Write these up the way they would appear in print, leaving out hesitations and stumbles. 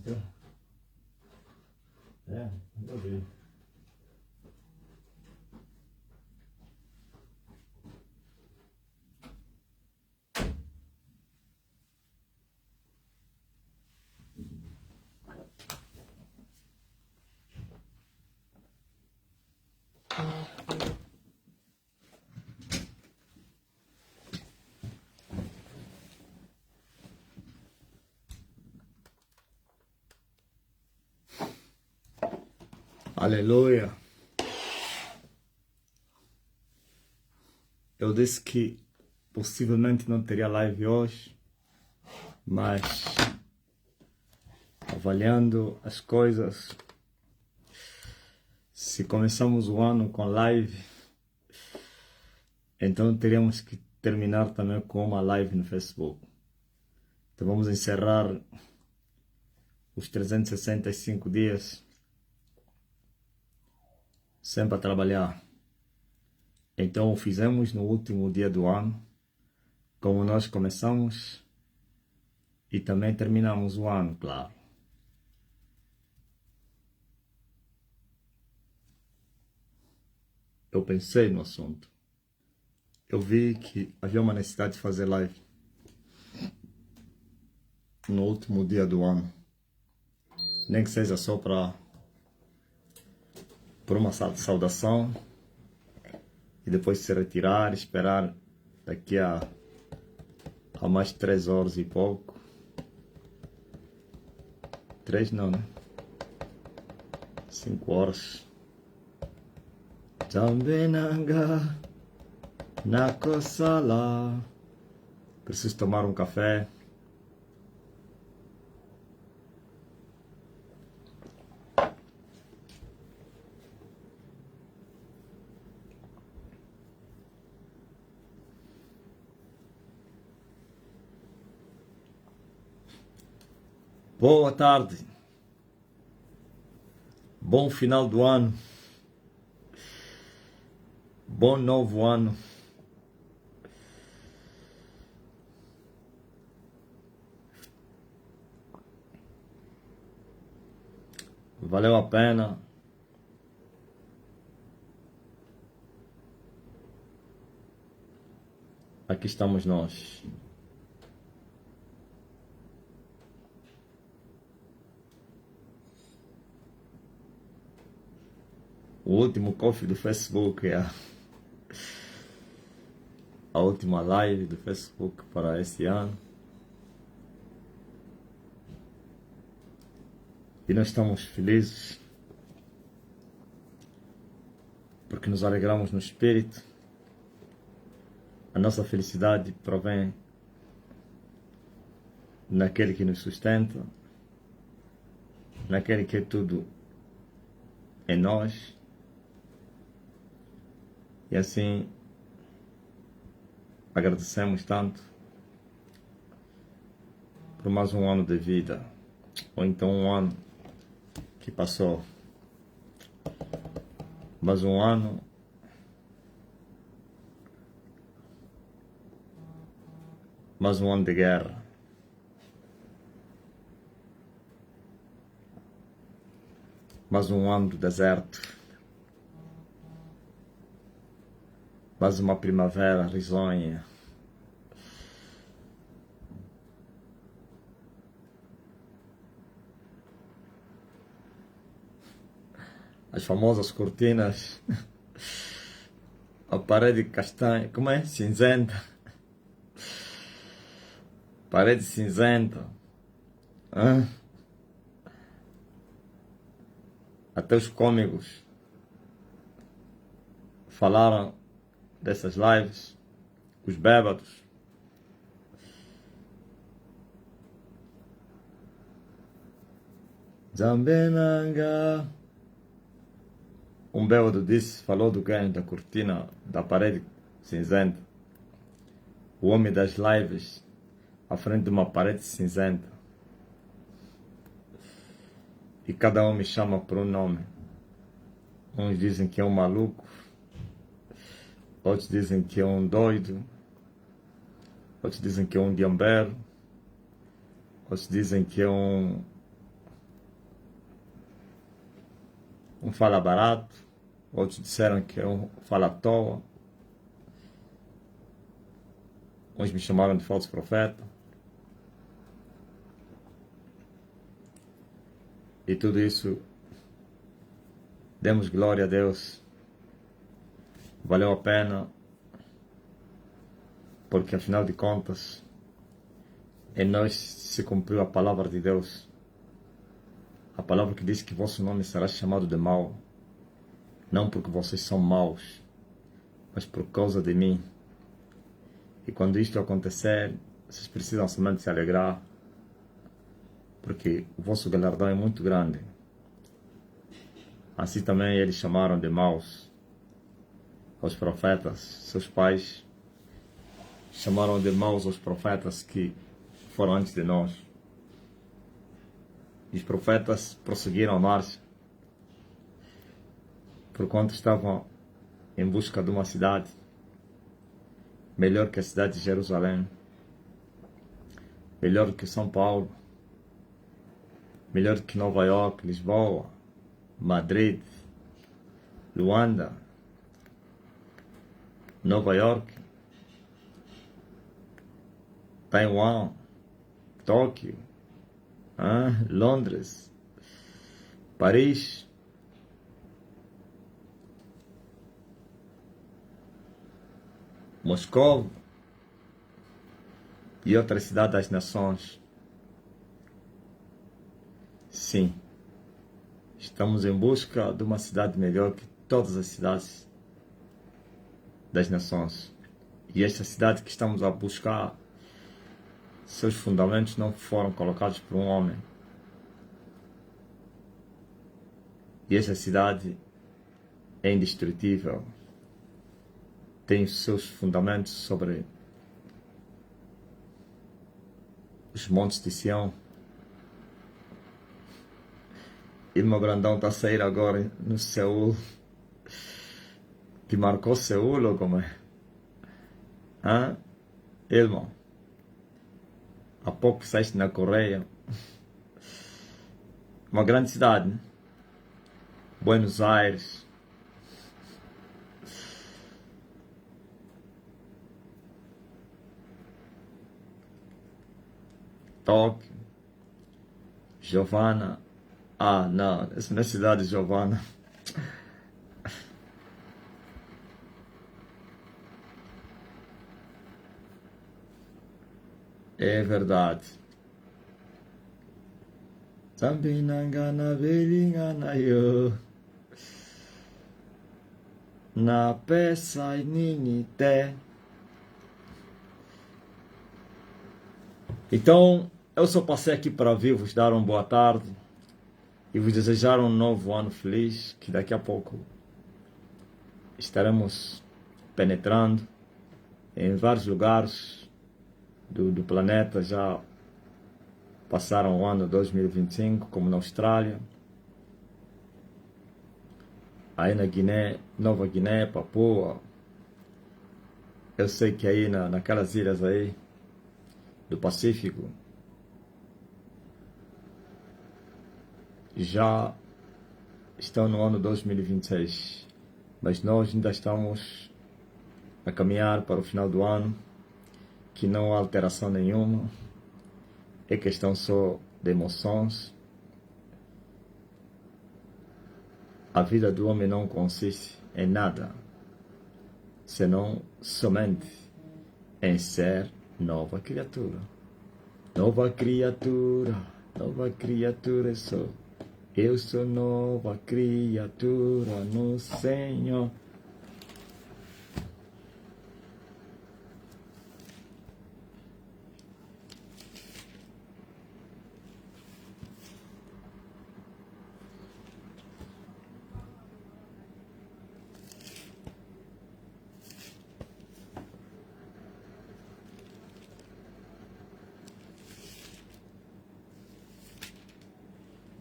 É, eu vi. Aleluia. Eu disse que possivelmente não teria live hoje, mas avaliando as coisas, se começamos o ano com live, então teríamos que terminar também com uma live no Facebook. Então vamos encerrar os 365 dias sempre a trabalhar. Então o fizemos no último dia do ano, como nós começamos e também terminamos o ano, claro. Eu pensei no assunto. Eu vi que havia uma necessidade de fazer live no último dia do ano. Nem que seja só por uma saudação e depois se retirar, esperar daqui a mais 3 horas e pouco. 3 não, né? 5 horas. Jambenanga Nakosala. Preciso tomar um café. Boa tarde. Bom final do ano. Bom novo ano. Valeu a pena. Aqui estamos nós. O último coffee do Facebook é a última live do Facebook para este ano. E nós estamos felizes porque nos alegramos no espírito. A nossa felicidade provém naquele que nos sustenta, naquele que é tudo em nós. E assim agradecemos tanto por mais um ano de vida, ou então um ano que passou, mais um ano de guerra, mais um ano do deserto, mais uma primavera risonha. As famosas cortinas, a parede castanha, como é? Cinzenta. Parede cinzenta. Até os cômicos falaram dessas lives, os bêbados. Zambenanga. Um bêbado disse, falou do ganho da cortina, da parede cinzenta. O homem das lives, à frente de uma parede cinzenta. E cada um me chama por um nome. Uns dizem que é um maluco, outros dizem que é um doido, outros dizem que é um diambeiro, outros dizem que é um um fala barato, outros disseram que é um fala à toa, uns me chamaram de falso profeta. E tudo isso, demos glória a Deus, valeu a pena, porque afinal de contas, em nós se cumpriu a palavra de Deus, a palavra que diz que vosso nome será chamado de mau, não porque vocês são maus, mas por causa de mim. E quando isto acontecer, vocês precisam somente se alegrar, porque o vosso galardão é muito grande. Assim também eles chamaram de maus aos profetas, seus pais chamaram de maus aos profetas que foram antes de nós. E os profetas prosseguiram a marcha, porquanto estavam em busca de uma cidade melhor que a cidade de Jerusalém, melhor que São Paulo, melhor que Nova York, Lisboa, Madrid, Luanda, Nova York, Taiwan, Tóquio, Londres, Paris, Moscou e outras cidades das nações. Sim, estamos em busca de uma cidade melhor que todas as cidades das nações. E esta cidade que estamos a buscar, seus fundamentos não foram colocados por um homem. E esta cidade é indestrutível. Tem os seus fundamentos sobre os montes de Sião. E o meu grandão está a sair agora no Seul. Que marcou Seul ou como é? Irmão, há pouco saíste na Coreia. Uma grande cidade, né? Buenos Aires. Tóquio, Giovanna. Não, essa não é cidade de Giovanna. É verdade. Também não engana, velho, engana eu. Na peça e ninité. Então, eu só passei aqui para vir vos dar uma boa tarde e vos desejar um novo ano feliz, que daqui a pouco estaremos penetrando em vários lugares do planeta. Já passaram o ano 2025, como na Austrália, aí na Guiné, Nova Guiné, Papua. Eu sei que aí naquelas ilhas aí do Pacífico já estão no ano 2026, mas nós ainda estamos a caminhar para o final do ano, que não há alteração nenhuma, é questão só de emoções. A vida do homem não consiste em nada, senão somente em ser nova criatura. Nova criatura sou. Eu sou nova criatura no Senhor.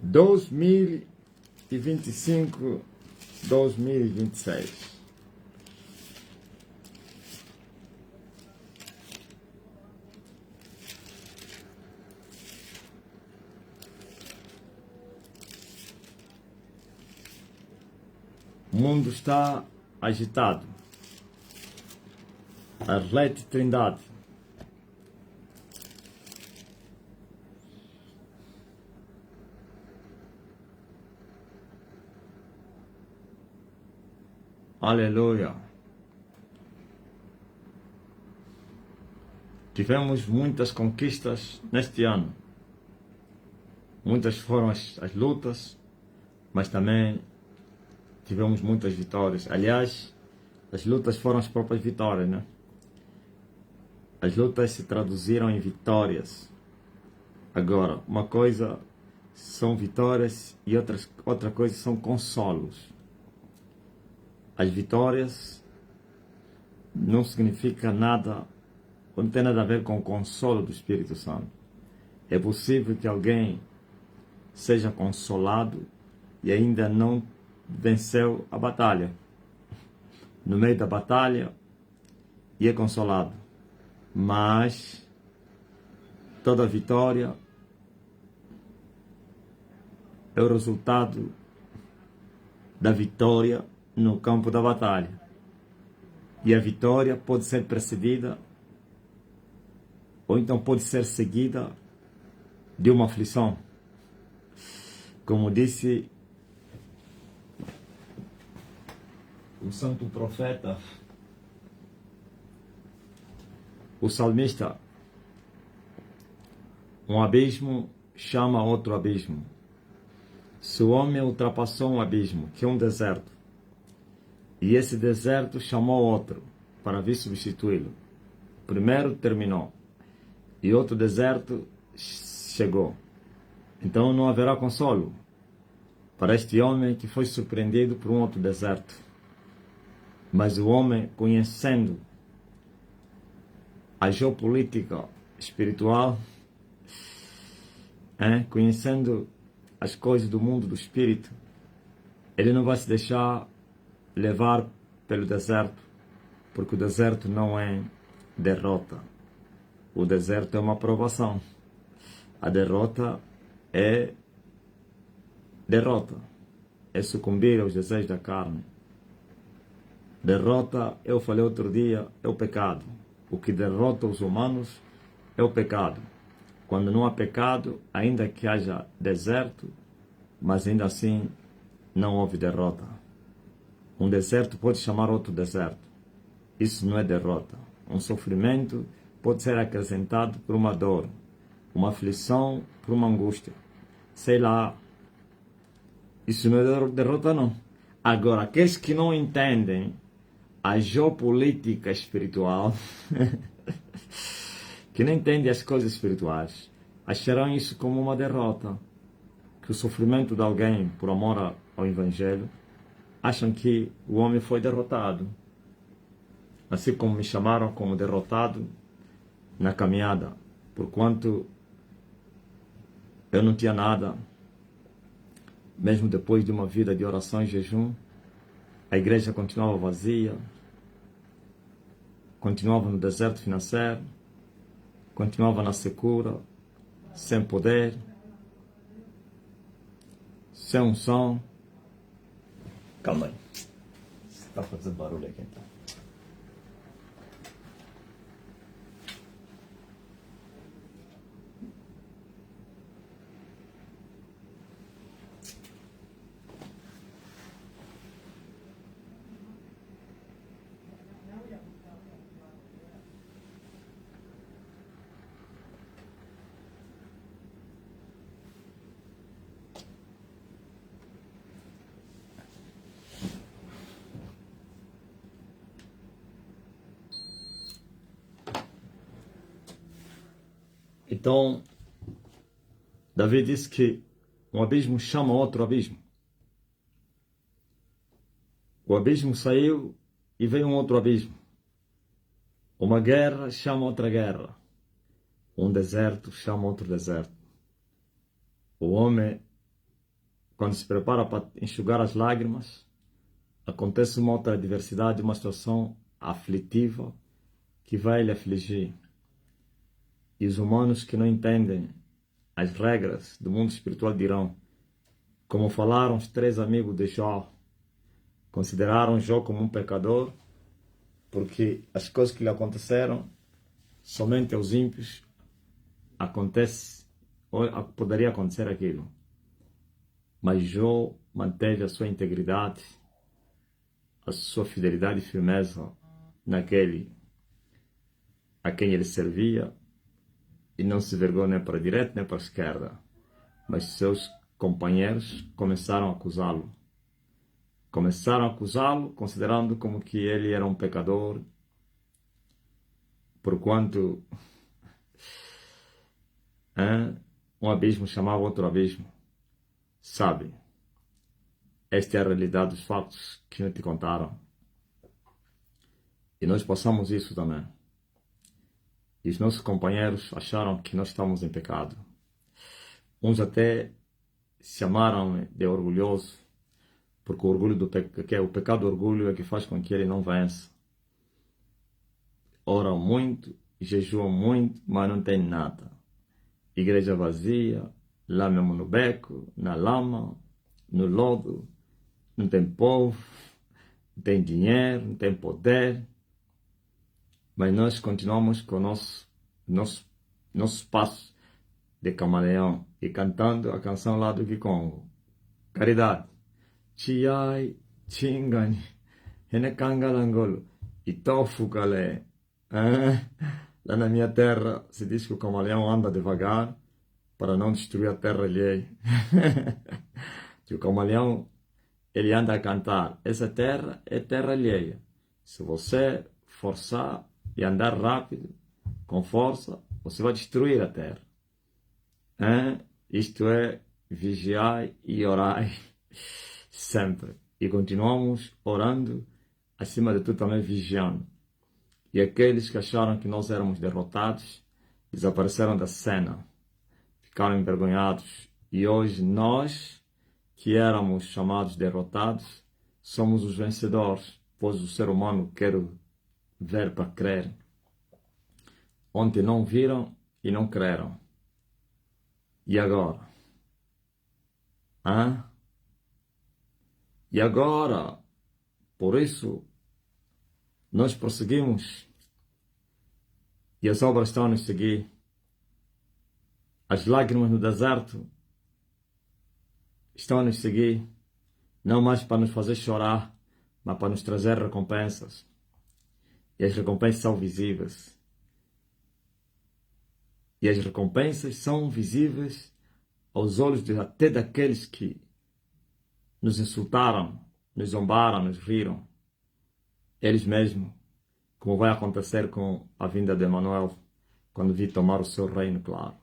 Dois mil e 2026. O mundo está agitado. Arlete Trindade. Aleluia. Tivemos muitas conquistas neste ano. Muitas foram as lutas, mas também tivemos muitas vitórias. Aliás, as lutas foram as próprias vitórias, né? As lutas se traduziram em vitórias. Agora, uma coisa são vitórias e outra coisa são consolos. As vitórias não significa nada, não tem nada a ver com o consolo do Espírito Santo. É possível que alguém seja consolado e ainda não venceu a batalha. No meio da batalha, e é consolado. Mas toda vitória é o resultado da vitória no campo da batalha. E a vitória pode ser precedida ou então pode ser seguida de uma aflição. Como disse o santo profeta, o salmista, um abismo chama outro abismo. Se o homem ultrapassou um abismo, que é um deserto, e esse deserto chamou outro para vir substituí-lo. Primeiro terminou, e outro deserto chegou. Então não haverá consolo para este homem que foi surpreendido por um outro deserto. Mas o homem, conhecendo a geopolítica espiritual, conhecendo as coisas do mundo do espírito, ele não vai se deixar levar pelo deserto, porque o deserto não é derrota. O deserto é uma provação. A derrota é derrota, é sucumbir aos desejos da carne. Derrota, eu falei outro dia, é o pecado. O que derrota os humanos é o pecado. Quando não há pecado, ainda que haja deserto, mas ainda assim não houve derrota. Um deserto pode chamar outro deserto. Isso não é derrota. Um sofrimento pode ser acrescentado por uma dor, uma aflição por uma angústia. Sei lá. Isso não é derrota, não. Agora, aqueles que não entendem a geopolítica espiritual, que não entendem as coisas espirituais, acharão isso como uma derrota. Que o sofrimento de alguém por amor ao Evangelho, acham que o homem foi derrotado. Assim como me chamaram como derrotado na caminhada, porquanto eu não tinha nada. Mesmo depois de uma vida de oração e jejum, a igreja continuava vazia, continuava no deserto financeiro, continuava na secura, sem poder, sem unção. Calma aí. Está fazendo barulho aqui então. Então, Davi disse que um abismo chama outro abismo. O abismo saiu e veio um outro abismo. Uma guerra chama outra guerra. Um deserto chama outro deserto. O homem, quando se prepara para enxugar as lágrimas, acontece uma outra adversidade, uma situação aflitiva que vai lhe afligir. E os humanos que não entendem as regras do mundo espiritual dirão, como falaram os 3 amigos de Jó, consideraram Jó como um pecador, porque as coisas que lhe aconteceram somente aos ímpios acontece, ou poderia acontecer aquilo. Mas Jó manteve a sua integridade, a sua fidelidade e firmeza naquele a quem ele servia, e não se vergou nem para a direita nem para a esquerda. Mas seus companheiros começaram a acusá-lo. Começaram a acusá-lo, considerando como que ele era um pecador, porquanto um abismo chamava outro abismo. Sabe, esta é a realidade dos fatos que não te contaram. E nós passamos isso também. E os nossos companheiros acharam que nós estávamos em pecado. Uns até se chamaram de orgulhoso, porque o orgulho o pecado do orgulho é que faz com que ele não vença. Oram muito, jejuam muito, mas não tem nada. Igreja vazia, lá mesmo no beco, na lama, no lodo, não tem povo, não tem dinheiro, não tem poder. Mas nós continuamos com o nosso passo de camaleão e cantando a canção lá do Kikongo. Caridade. Chiai, chingani, henekangalangolo, itofukale. Lá na minha terra se diz que o camaleão anda devagar para não destruir a terra alheia. Que o camaleão, ele anda a cantar. Essa terra é terra alheia. Se você forçar e andar rápido, com força, você vai destruir a terra. Isto é, vigiai e orai sempre. E continuamos orando, acima de tudo também vigiando. E aqueles que acharam que nós éramos derrotados, desapareceram da cena, ficaram envergonhados. E hoje nós, que éramos chamados derrotados, somos os vencedores, pois o ser humano quer ver para crer. Ontem não viram e não creram. E agora? E agora? Por isso, nós prosseguimos. E as obras estão a nos seguir. As lágrimas no deserto estão a nos seguir. Não mais para nos fazer chorar, mas para nos trazer recompensas. E as recompensas são visíveis. E as recompensas são visíveis aos olhos até daqueles que nos insultaram, nos zombaram, nos riram. Eles mesmos, como vai acontecer com a vinda de Emanuel, quando vir tomar o seu reino, claro.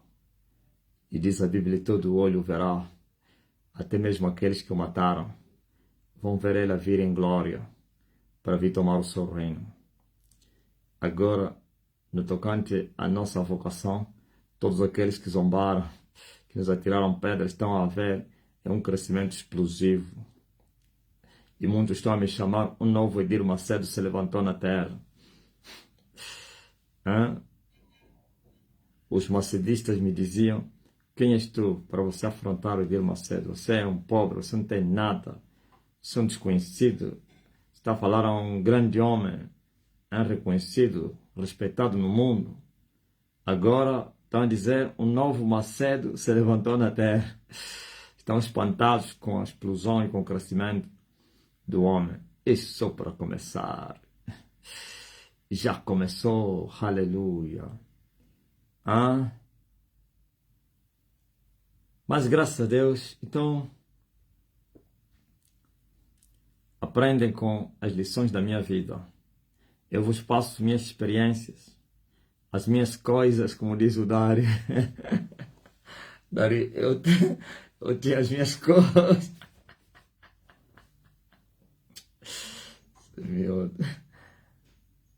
E diz a Bíblia, todo olho verá, até mesmo aqueles que o mataram, vão ver ele vir em glória, para vir tomar o seu reino. Agora, no tocante à nossa vocação, todos aqueles que zombaram, que nos atiraram pedras, estão a ver um crescimento explosivo. E muitos estão a me chamar, um novo Edir Macedo se levantou na terra. Os macedistas me diziam, quem és tu para você afrontar o Edir Macedo? Você é um pobre, você não tem nada, você é um desconhecido. Você está a falar a um grande homem, reconhecido, respeitado no mundo. Agora estão a dizer, um novo Macedo se levantou na terra. Estão espantados com a explosão e com o crescimento do homem. Isso só para começar. Já começou, aleluia. Mas graças a Deus, então, aprendem com as lições da minha vida. Eu vos passo minhas experiências, as minhas coisas, como diz o Dari. Dari, eu tenho as minhas coisas.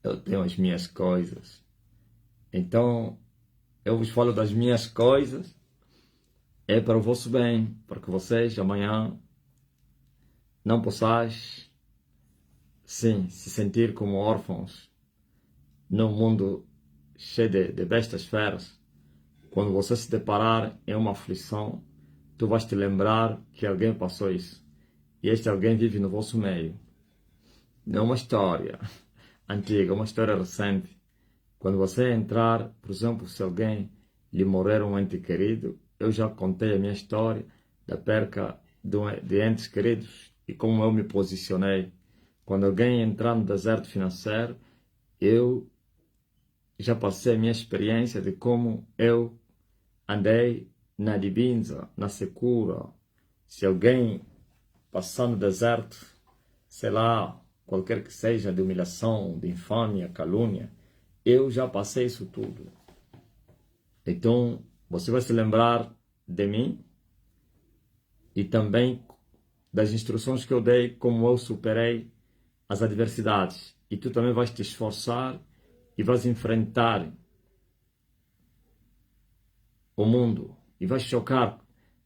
Eu tenho as minhas coisas. Então, eu vos falo das minhas coisas. É para o vosso bem, para que vocês amanhã não possais, sim, se sentir como órfãos num mundo cheio de bestas feras. Quando você se deparar em uma aflição, tu vais te lembrar que alguém passou isso. E este alguém vive no vosso meio. não é uma história antiga, é uma história recente. Quando você entrar, por exemplo, se alguém lhe morrer um ente querido, eu já contei a minha história da perca de entes queridos e como eu me posicionei. Quando alguém entrar no deserto financeiro, eu já passei a minha experiência de como eu andei na Libinza, na secura. Se alguém passar no deserto, sei lá, qualquer que seja, de humilhação, de infâmia, calúnia, eu já passei isso tudo. Então, você vai se lembrar de mim e também das instruções que eu dei, como eu superei as adversidades. E tu também vais te esforçar e vais enfrentar o mundo e vais chocar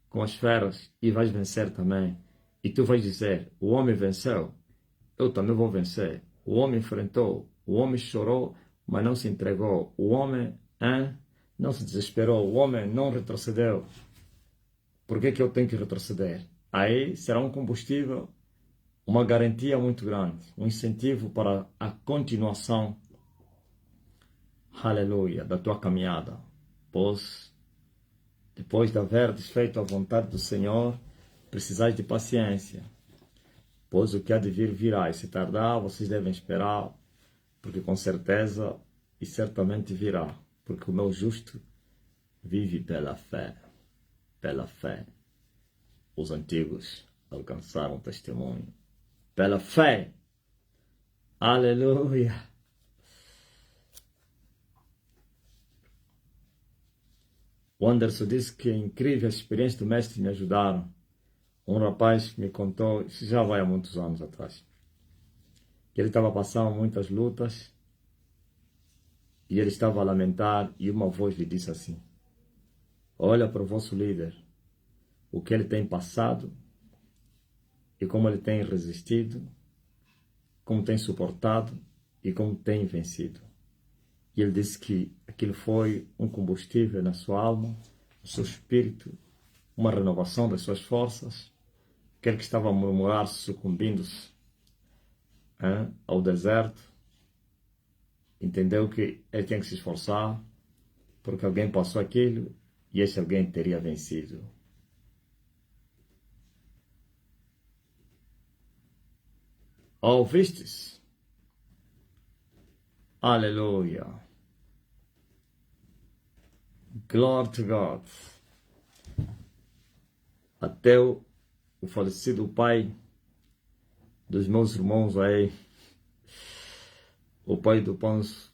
com as feras e vais vencer também. E tu vais dizer, o homem venceu, eu também vou vencer. O homem enfrentou, o homem chorou, mas não se entregou. O homem não se desesperou, o homem não retrocedeu. Por que eu tenho que retroceder? Aí será um combustível, uma garantia muito grande, um incentivo para a continuação, aleluia, da tua caminhada. Pois, depois de haver desfeito a vontade do Senhor, precisais de paciência. Pois o que há de vir, virá. E se tardar, vocês devem esperar, porque com certeza e certamente virá. Porque o meu justo vive pela fé. Pela fé. Os antigos alcançaram testemunho. Pela fé. Aleluia. O Anderson disse que incrível a experiência do mestre me ajudaram. Um rapaz me contou, isso já vai há muitos anos atrás, que ele estava passando muitas lutas e ele estava a lamentar e uma voz lhe disse assim, olha para o vosso líder, o que ele tem passado e como ele tem resistido, como tem suportado e como tem vencido. E ele disse que aquilo foi um combustível na sua alma, no seu espírito, uma renovação das suas forças. Aquele que estava a murmurar, sucumbindo-se ao deserto, entendeu que ele tinha que se esforçar, porque alguém passou aquilo e esse alguém teria vencido. Ouvistes? Aleluia. Glory to God. Até o falecido pai dos meus irmãos aí, o pai do Panso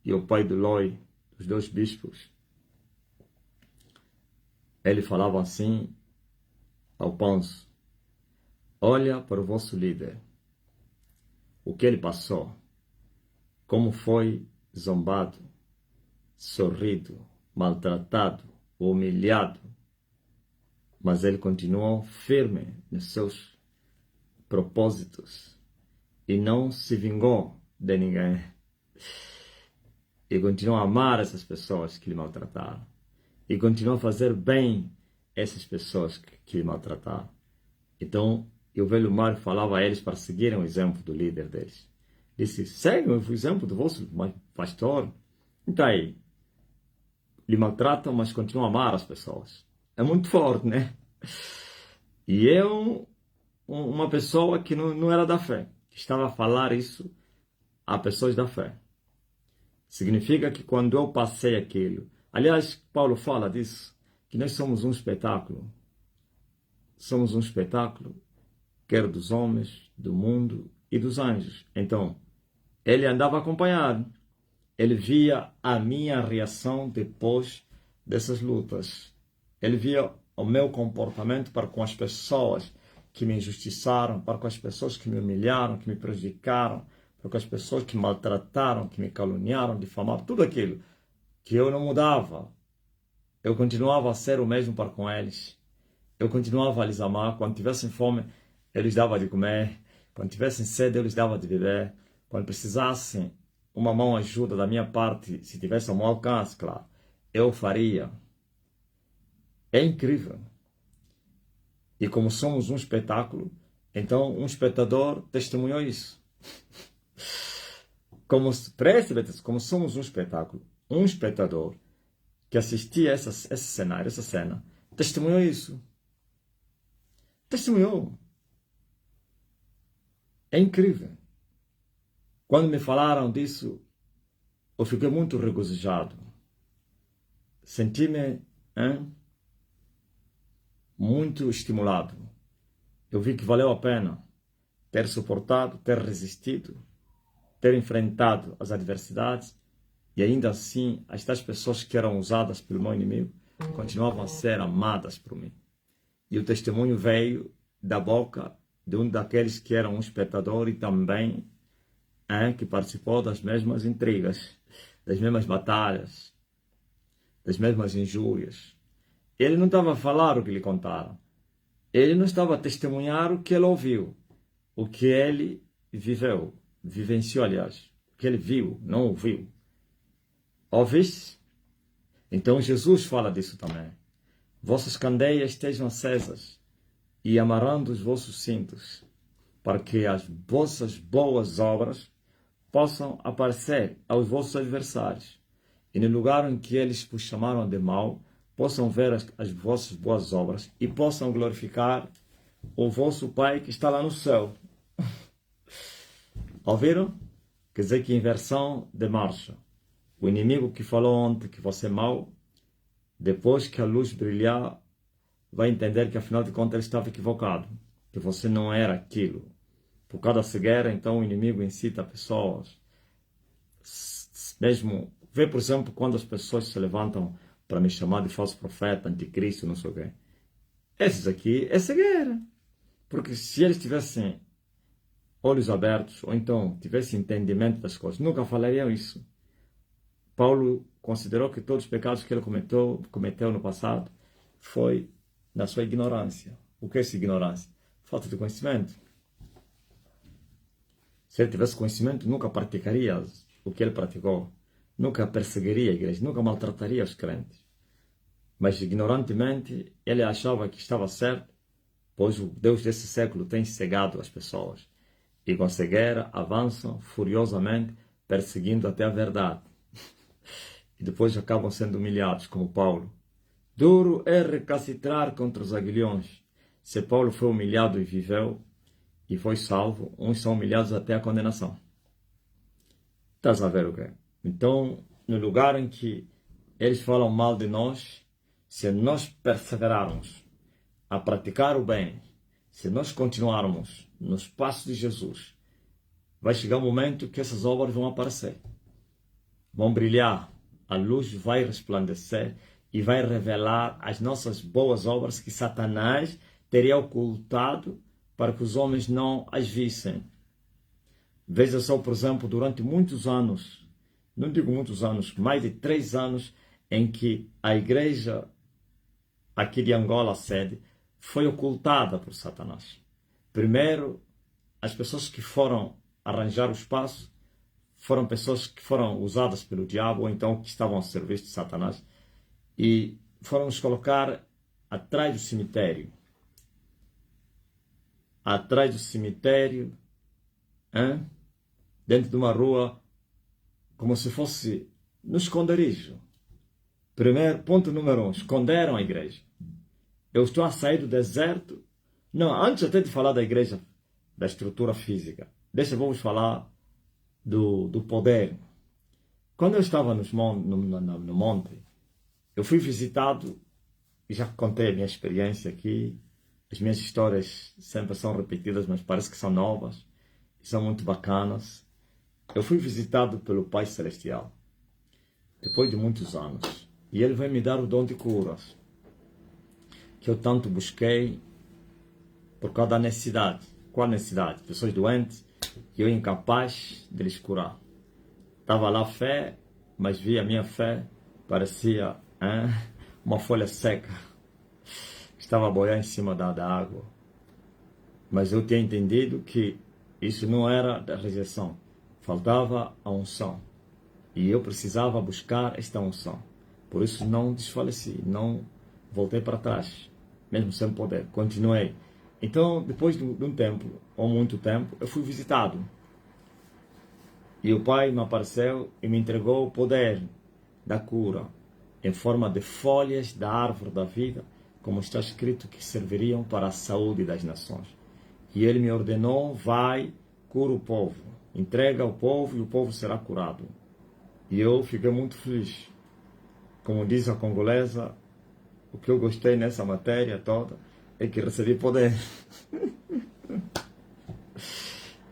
e o pai do Loi, os dois bispos, ele falava assim ao Panso, olha para o vosso líder, o que ele passou, como foi zombado, sorrido, maltratado, humilhado, mas ele continuou firme nos seus propósitos e não se vingou de ninguém. E continuou a amar essas pessoas que lhe maltrataram. E continuou a fazer bem essas pessoas que lhe maltrataram. Então, o velho Mário falava a eles para seguirem o exemplo do líder deles. Disse, seguem o exemplo do vosso pastor. Então aí, lhe maltratam, mas continuam a amar as pessoas. É muito forte, né? E eu, uma pessoa que não era da fé, que estava a falar isso a pessoas da fé. Significa que quando eu passei aquilo... Aliás, Paulo fala disso, que nós somos um espetáculo. Somos um espetáculo, quer dos homens, do mundo e dos anjos. Então, ele andava acompanhado. Ele via a minha reação depois dessas lutas. Ele via o meu comportamento para com as pessoas que me injustiçaram, para com as pessoas que me humilharam, que me prejudicaram, para com as pessoas que me maltrataram, que me caluniaram, difamaram, tudo aquilo que eu não mudava. Eu continuava a ser o mesmo para com eles. Eu continuava a lhes amar. Quando tivessem fome, eu lhes dava de comer. Quando tivessem sede, eu lhes dava de beber. Quando precisassem uma mão ajuda da minha parte, se tivesse ao meu alcance, claro, eu faria. É incrível. E como somos um espetáculo, então um espectador testemunhou isso. Preste atenção, como somos um espetáculo, um espectador que assistia esse cenário, essa cena, testemunhou isso. Testemunhou. É incrível. Quando me falaram disso, eu fiquei muito regozijado. Senti-me muito estimulado. Eu vi que valeu a pena ter suportado, ter resistido, ter enfrentado as adversidades e ainda assim estas pessoas que eram usadas pelo meu inimigo continuavam a ser amadas por mim. E o testemunho veio da boca de um daqueles que era um espectador e também que participou das mesmas intrigas, das mesmas batalhas, das mesmas injúrias. Ele não estava a falar o que lhe contaram. Ele não estava a testemunhar o que ele ouviu, o que ele viveu, vivenciou, aliás, o que ele viu, não ouviu. Ouviste? Então Jesus fala disso também. Vossas candeias estejam acesas e amarrando os vossos cintos, para que as vossas boas obras possam aparecer aos vossos adversários, e no lugar em que eles vos chamaram de mal, possam ver as vossas boas obras e possam glorificar o vosso Pai que está lá no céu. Ouviram? Quer dizer que inversão de marcha. O inimigo que falou ontem que você é mau, depois que a luz brilhar, vai entender que afinal de contas ele estava equivocado, que você não era aquilo. Por causa da cegueira, então o inimigo incita pessoas. Mesmo, vê por exemplo quando as pessoas se levantam para me chamar de falso profeta, anticristo, não sei o quê. Esses aqui é cegueira. Porque se eles tivessem olhos abertos, ou então tivessem entendimento das coisas, nunca falariam isso. Paulo considerou que todos os pecados que ele cometeu no passado foi na sua ignorância. O que é essa ignorância? Falta de conhecimento. Se ele tivesse conhecimento, nunca praticaria o que ele praticou. Nunca perseguiria a igreja, nunca maltrataria os crentes. Mas ignorantemente, ele achava que estava certo, pois o Deus desse século tem cegado as pessoas. E com a cegueira avançam furiosamente, perseguindo até a verdade. E depois acabam sendo humilhados, como Paulo. Duro é recalcitrar contra os aguilhões. Se Paulo foi humilhado e viveu, e foi salvo, uns são humilhados até a condenação. Estás a ver o quê? Então, no lugar em que eles falam mal de nós, se nós perseverarmos a praticar o bem, se nós continuarmos nos passos de Jesus, vai chegar um momento que essas obras vão aparecer, vão brilhar, a luz vai resplandecer e vai revelar as nossas boas obras que Satanás teria ocultado para que os homens não as vissem. Veja só, por exemplo, durante muitos anos, não digo muitos anos, mais de 3 anos, em que a igreja aqui de Angola, sede, foi ocultada por Satanás. Primeiro, as pessoas que foram arranjar o espaço foram pessoas que foram usadas pelo diabo, ou então que estavam a serviço de Satanás, e foram nos colocar atrás do cemitério. Atrás do cemitério, dentro de uma rua, como se fosse no esconderijo. Primeiro, ponto número 1, esconderam a igreja. Eu estou a sair do deserto. Não, antes até de falar da igreja, da estrutura física, vamos falar do poder. Quando eu estava no monte, eu fui visitado, e já contei a minha experiência aqui. As minhas histórias sempre são repetidas, mas parece que são novas e são muito bacanas. Eu fui visitado pelo Pai Celestial, depois de muitos anos, e Ele veio me dar o dom de curas, que eu tanto busquei por causa da necessidade. Qual necessidade? Pessoas doentes, que eu incapaz de lhes curar. Estava lá fé, mas via a minha fé, parecia uma folha seca. Estava a boiar em cima da água. Mas eu tinha entendido que isso não era da rejeição. Faltava a unção. E eu precisava buscar esta unção. Por isso não desfaleci, não voltei para trás, mesmo sem poder. Continuei. Então, depois de um tempo, ou muito tempo, eu fui visitado. E o Pai me apareceu e me entregou o poder da cura em forma de folhas da árvore da vida, como está escrito, que serviriam para a saúde das nações. E Ele me ordenou: vai, cura o povo, entrega ao povo e o povo será curado. E eu fiquei muito feliz. Como diz a congolesa, o que eu gostei nessa matéria toda é que recebi poder.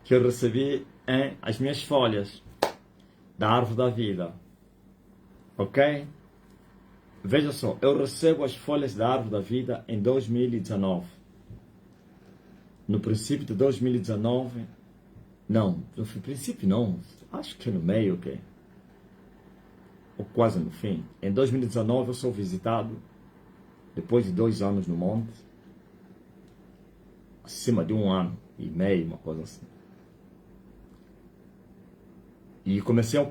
Que eu recebi as minhas folhas da árvore da vida. Ok? Veja só, eu recebo as folhas da árvore da vida em 2019. No princípio de 2019, não, no princípio não, acho que no meio, ok? Ou quase no fim. Em 2019 eu sou visitado, depois de 2 anos no monte, acima de 1 ano e meio, uma coisa assim. E comecei a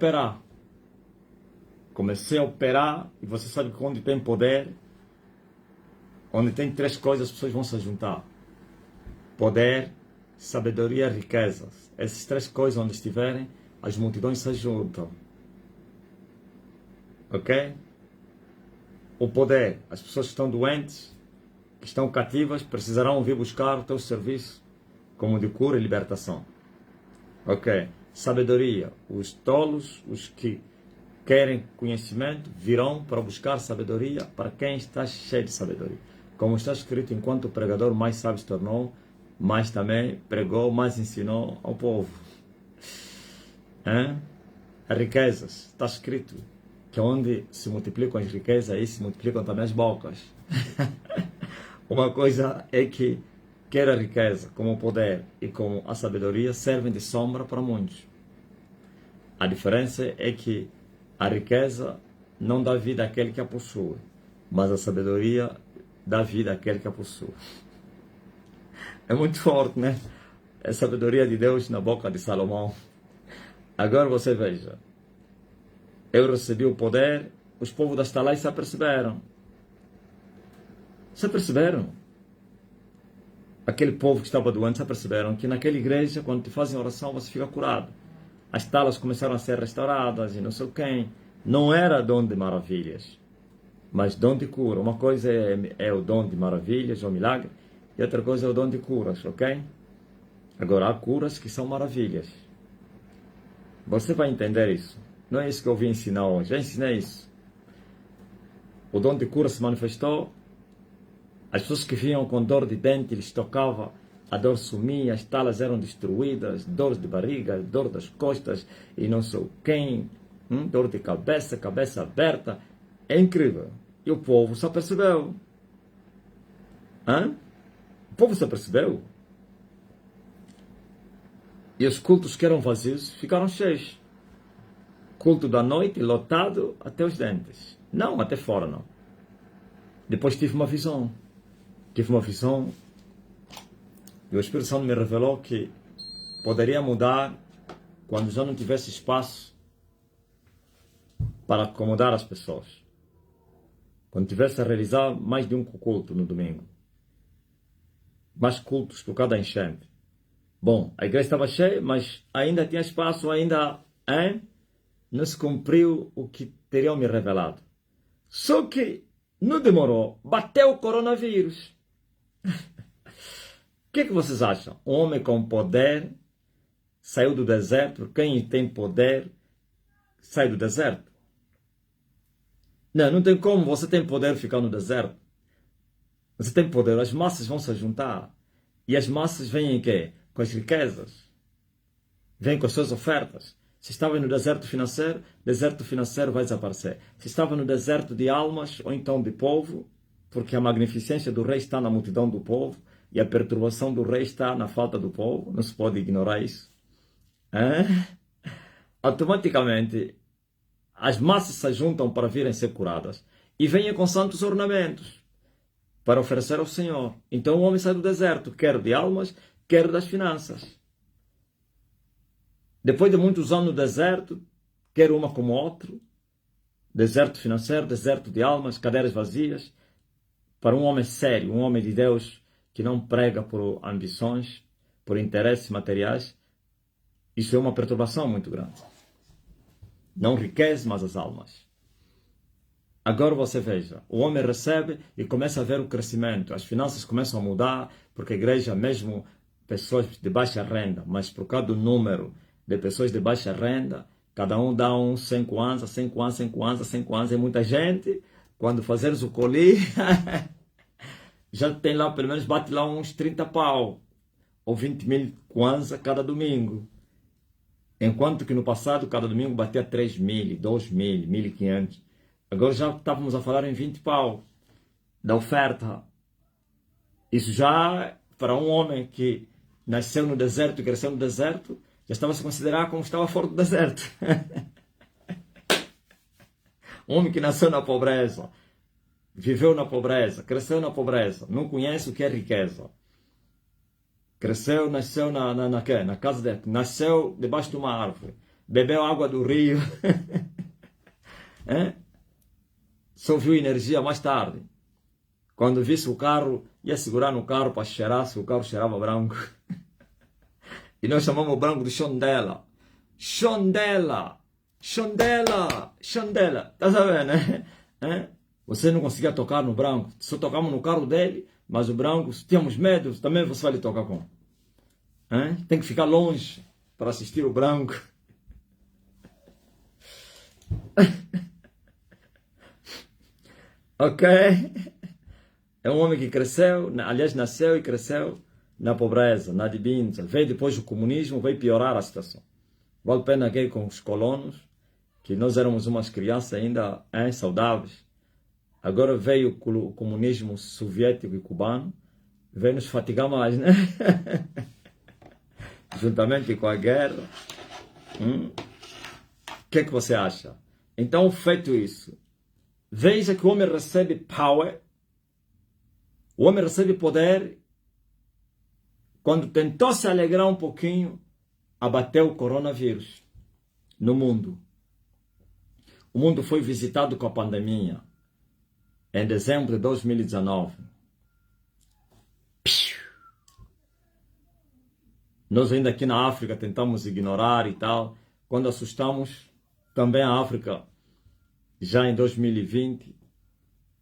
operar. E você sabe que onde tem poder, onde tem 3 coisas, as pessoas vão se juntar. Poder, sabedoria e riquezas. Essas 3 coisas onde estiverem, as multidões se juntam. Ok? O poder, as pessoas que estão doentes, que estão cativas, precisarão vir buscar o teu serviço como de cura e libertação. Ok? Sabedoria, os tolos, os que querem conhecimento, virão para buscar sabedoria para quem está cheio de sabedoria. Como está escrito, enquanto o pregador mais sábio se tornou, mais também pregou, mais ensinou ao povo. As riquezas, está escrito que onde se multiplicam as riquezas, aí se multiplicam também as bocas. Uma coisa é que quer a riqueza, como o poder e como a sabedoria, servem de sombra para muitos. A diferença é que a riqueza não dá vida àquele que a possui, mas a sabedoria dá vida àquele que a possui. É muito forte, né? É a sabedoria de Deus na boca de Salomão. Agora você veja. Eu recebi o poder, os povos das Talais se aperceberam. Se aperceberam? Aquele povo que estava doente se aperceberam que naquela igreja, quando te fazem oração, você fica curado. As talas começaram a ser restauradas e não sei quem. Não era dom de maravilhas, mas dom de cura. Uma coisa é o dom de maravilhas ou milagre, e outra coisa é o dom de curas, ok? Agora, há curas que são maravilhas. Você vai entender isso. Não é isso que eu vim ensinar hoje. Já ensinei isso. O dom de cura se manifestou. As pessoas que vinham com dor de dente, eles tocavam, a dor sumia, as talas eram destruídas, dor de barriga, dor das costas e não sei quem, dor de cabeça, cabeça aberta. É incrível. E o povo só percebeu. O povo só percebeu. E os cultos que eram vazios ficaram cheios. Culto da noite, lotado até os dentes. Não, até fora não. Depois tive uma visão. E o Espírito Santo me revelou que poderia mudar quando já não tivesse espaço para acomodar as pessoas. Quando tivesse a realizar mais de um culto no domingo. Mais cultos por cada enchente. Bom, a igreja estava cheia, mas ainda tinha espaço, não se cumpriu o que teriam me revelado. Só que não demorou, bateu o coronavírus. O que vocês acham? Um homem com poder saiu do deserto. Quem tem poder sai do deserto. Não tem como você tem poder ficar no deserto. Você tem poder, as massas vão se juntar. E as massas vêm em quê? Com as riquezas. Vêm com as suas ofertas. Se estava no deserto financeiro vai desaparecer. Se estava no deserto de almas, ou então de povo, porque a magnificência do rei está na multidão do povo, e a perturbação do rei está na falta do povo, não se pode ignorar isso. Automaticamente, as massas se juntam para virem ser curadas, e vêm com santos ornamentos, para oferecer ao Senhor. Então o homem sai do deserto, quer de almas, quer das finanças. Depois de muitos anos no deserto, quer uma como outro, deserto financeiro, deserto de almas, cadeiras vazias, para um homem sério, um homem de Deus, que não prega por ambições, por interesses materiais, isso é uma perturbação muito grande. Não riqueza, mas as almas. Agora você veja, o homem recebe e começa a ver o crescimento. As finanças começam a mudar, porque a igreja, mesmo pessoas de baixa renda, mas por causa do número de pessoas de baixa renda, cada um dá uns 100 kwanza, 100 kwanza, 100 kwanza, 100 kwanza, é muita gente. Quando fazeres o coli, já tem lá, pelo menos bate lá uns 30 pau, ou 20 mil kwanza cada domingo. Enquanto que no passado, cada domingo batia 3 mil, 2 mil, 1.500. Agora já estávamos a falar em 20 pau da oferta. Isso já, para um homem que nasceu no deserto e cresceu no deserto, já estava a se considerar como estava fora do deserto. Um homem que nasceu na pobreza, viveu na pobreza, cresceu na pobreza, não conhece o que é riqueza. Cresceu, nasceu na casa dele, nasceu debaixo de uma árvore, bebeu água do rio, só viu energia mais tarde. Quando visse o carro, ia segurar no carro para cheirar, se o carro cheirava branco. E nós chamamos o branco de Xondela. Xondela! Xondela! Xondela! Tá sabendo, né? Você não conseguia tocar no branco. Só tocamos no carro dele, mas o branco, se tínhamos medo, também você vai lhe tocar com. Tem que ficar longe para assistir o branco. Ok? É um homem que cresceu, aliás, nasceu e cresceu na pobreza, na dibinha. Veio depois o comunismo, veio piorar a situação. Vale a pena aqui com os colonos, que nós éramos umas crianças ainda saudáveis. Agora veio o comunismo soviético e cubano, veio nos fatigar mais, né? Juntamente com a guerra. O que é que você acha? Então, feito isso, veja que o homem recebe power, o homem recebe poder, quando tentou se alegrar um pouquinho, abateu o coronavírus no mundo. O mundo foi visitado com a pandemia em dezembro de 2019. Nós ainda aqui na África tentamos ignorar e tal. Quando assustamos, também a África, já em 2020,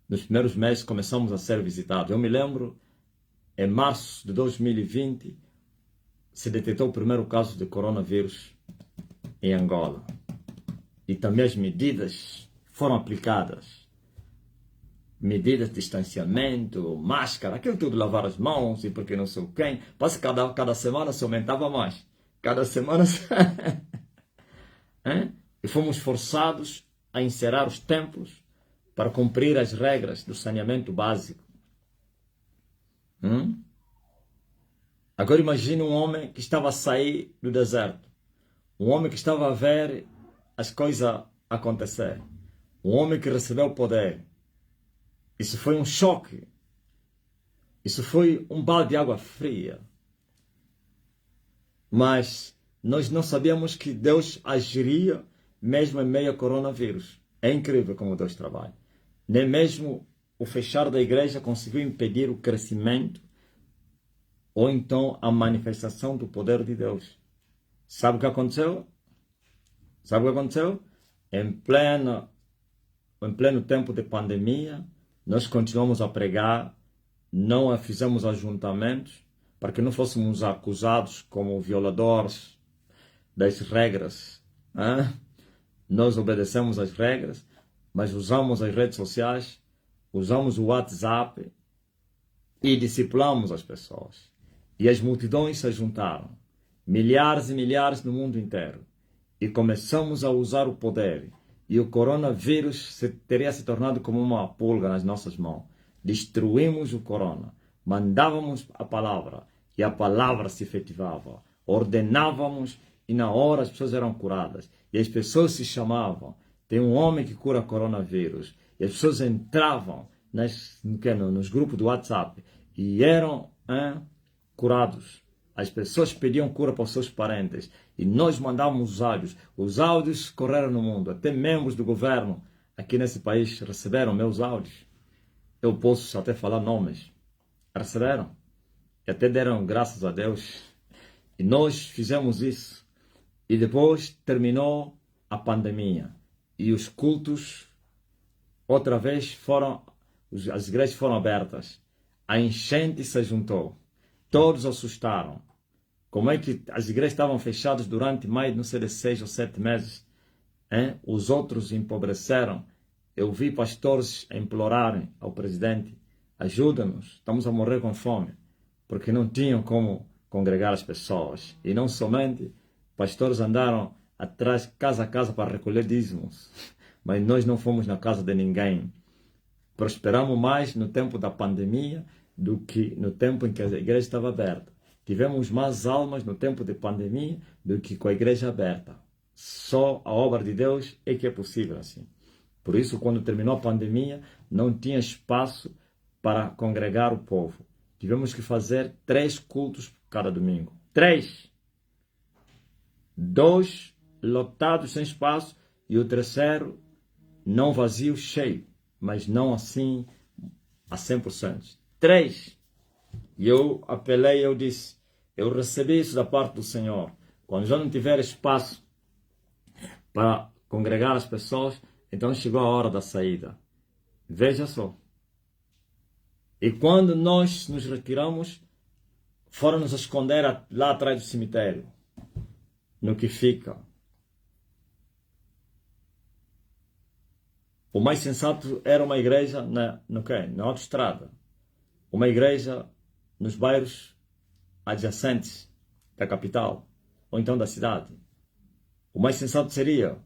nos primeiros meses, começamos a ser visitados. Eu me lembro, em março de 2020, se detectou o primeiro caso de coronavírus em Angola. E também as medidas foram aplicadas. Medidas de distanciamento, máscara, aquilo tudo, lavar as mãos e porque não sei quem. Parece que cada semana se aumentava mais. Cada semana E fomos forçados a encerrar os templos para cumprir as regras do saneamento básico. Agora imagine um homem que estava a sair do deserto. Um homem que estava a ver as coisas acontecer. Um homem que recebeu o poder. Isso foi um choque. Isso foi um balde de água fria. Mas nós não sabíamos que Deus agiria mesmo em meio ao coronavírus. É incrível como Deus trabalha. Nem mesmo o fechar da igreja conseguiu impedir o crescimento ou então a manifestação do poder de Deus. Sabe o que aconteceu? Sabe o que aconteceu? Em pleno tempo de pandemia, nós continuamos a pregar, não fizemos ajuntamentos, para que não fôssemos acusados como violadores das regras. Nós obedecemos às regras, mas usamos as redes sociais, usamos o WhatsApp e discipulamos as pessoas. E as multidões se juntaram, milhares e milhares no mundo inteiro, e começamos a usar o poder. E o coronavírus teria se tornado como uma pulga nas nossas mãos. Destruímos o corona, mandávamos a palavra, e a palavra se efetivava. Ordenávamos, e na hora as pessoas eram curadas. E as pessoas se chamavam. Tem um homem que cura coronavírus. E as pessoas entravam nos grupos do WhatsApp e eram curados. As pessoas pediam cura para os seus parentes. E nós mandávamos os áudios. Os áudios correram no mundo. Até membros do governo aqui nesse país receberam meus áudios. Eu posso até falar nomes. Receberam. E até deram graças a Deus. E nós fizemos isso. E depois terminou a pandemia e os cultos outra vez as igrejas foram abertas, a enchente se juntou, todos assustaram. Como é que as igrejas estavam fechadas durante mais, não sei, de 6 ou 7 meses? Hein? Os outros empobreceram. Eu vi pastores implorarem ao presidente: ajuda-nos, estamos a morrer com fome, porque não tinham como congregar as pessoas. E não somente, pastores andaram atrás, casa a casa, para recolher dízimos, mas nós não fomos na casa de ninguém. Prosperamos mais no tempo da pandemia do que no tempo em que a igreja estava aberta. Tivemos mais almas no tempo de pandemia do que com a igreja aberta. Só a obra de Deus é que é possível assim. Por isso, quando terminou a pandemia, não tinha espaço para congregar o povo. Tivemos que fazer 3 cultos cada domingo. 3! 2 lotados sem espaço e o terceiro não vazio, cheio, mas não assim a 100%. 3. E eu apelei, eu disse, eu recebi isso da parte do Senhor. Quando já não tiver espaço para congregar as pessoas, então chegou a hora da saída. Veja só. E quando nós nos retiramos, foram nos esconder lá atrás do cemitério, no que fica. O mais sensato era uma igreja na autoestrada. Uma igreja nos bairros adjacentes da capital, ou então da cidade. O mais sensato seria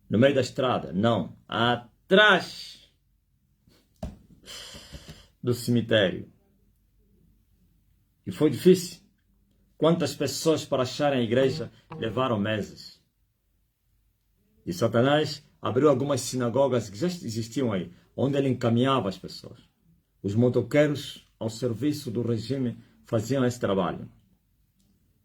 no meio da estrada. Não, atrás do cemitério. E foi difícil. Quantas pessoas para acharem a igreja levaram meses. E Satanás abriu algumas sinagogas que já existiam aí, onde ele encaminhava as pessoas. Os motoqueiros, ao serviço do regime, faziam esse trabalho.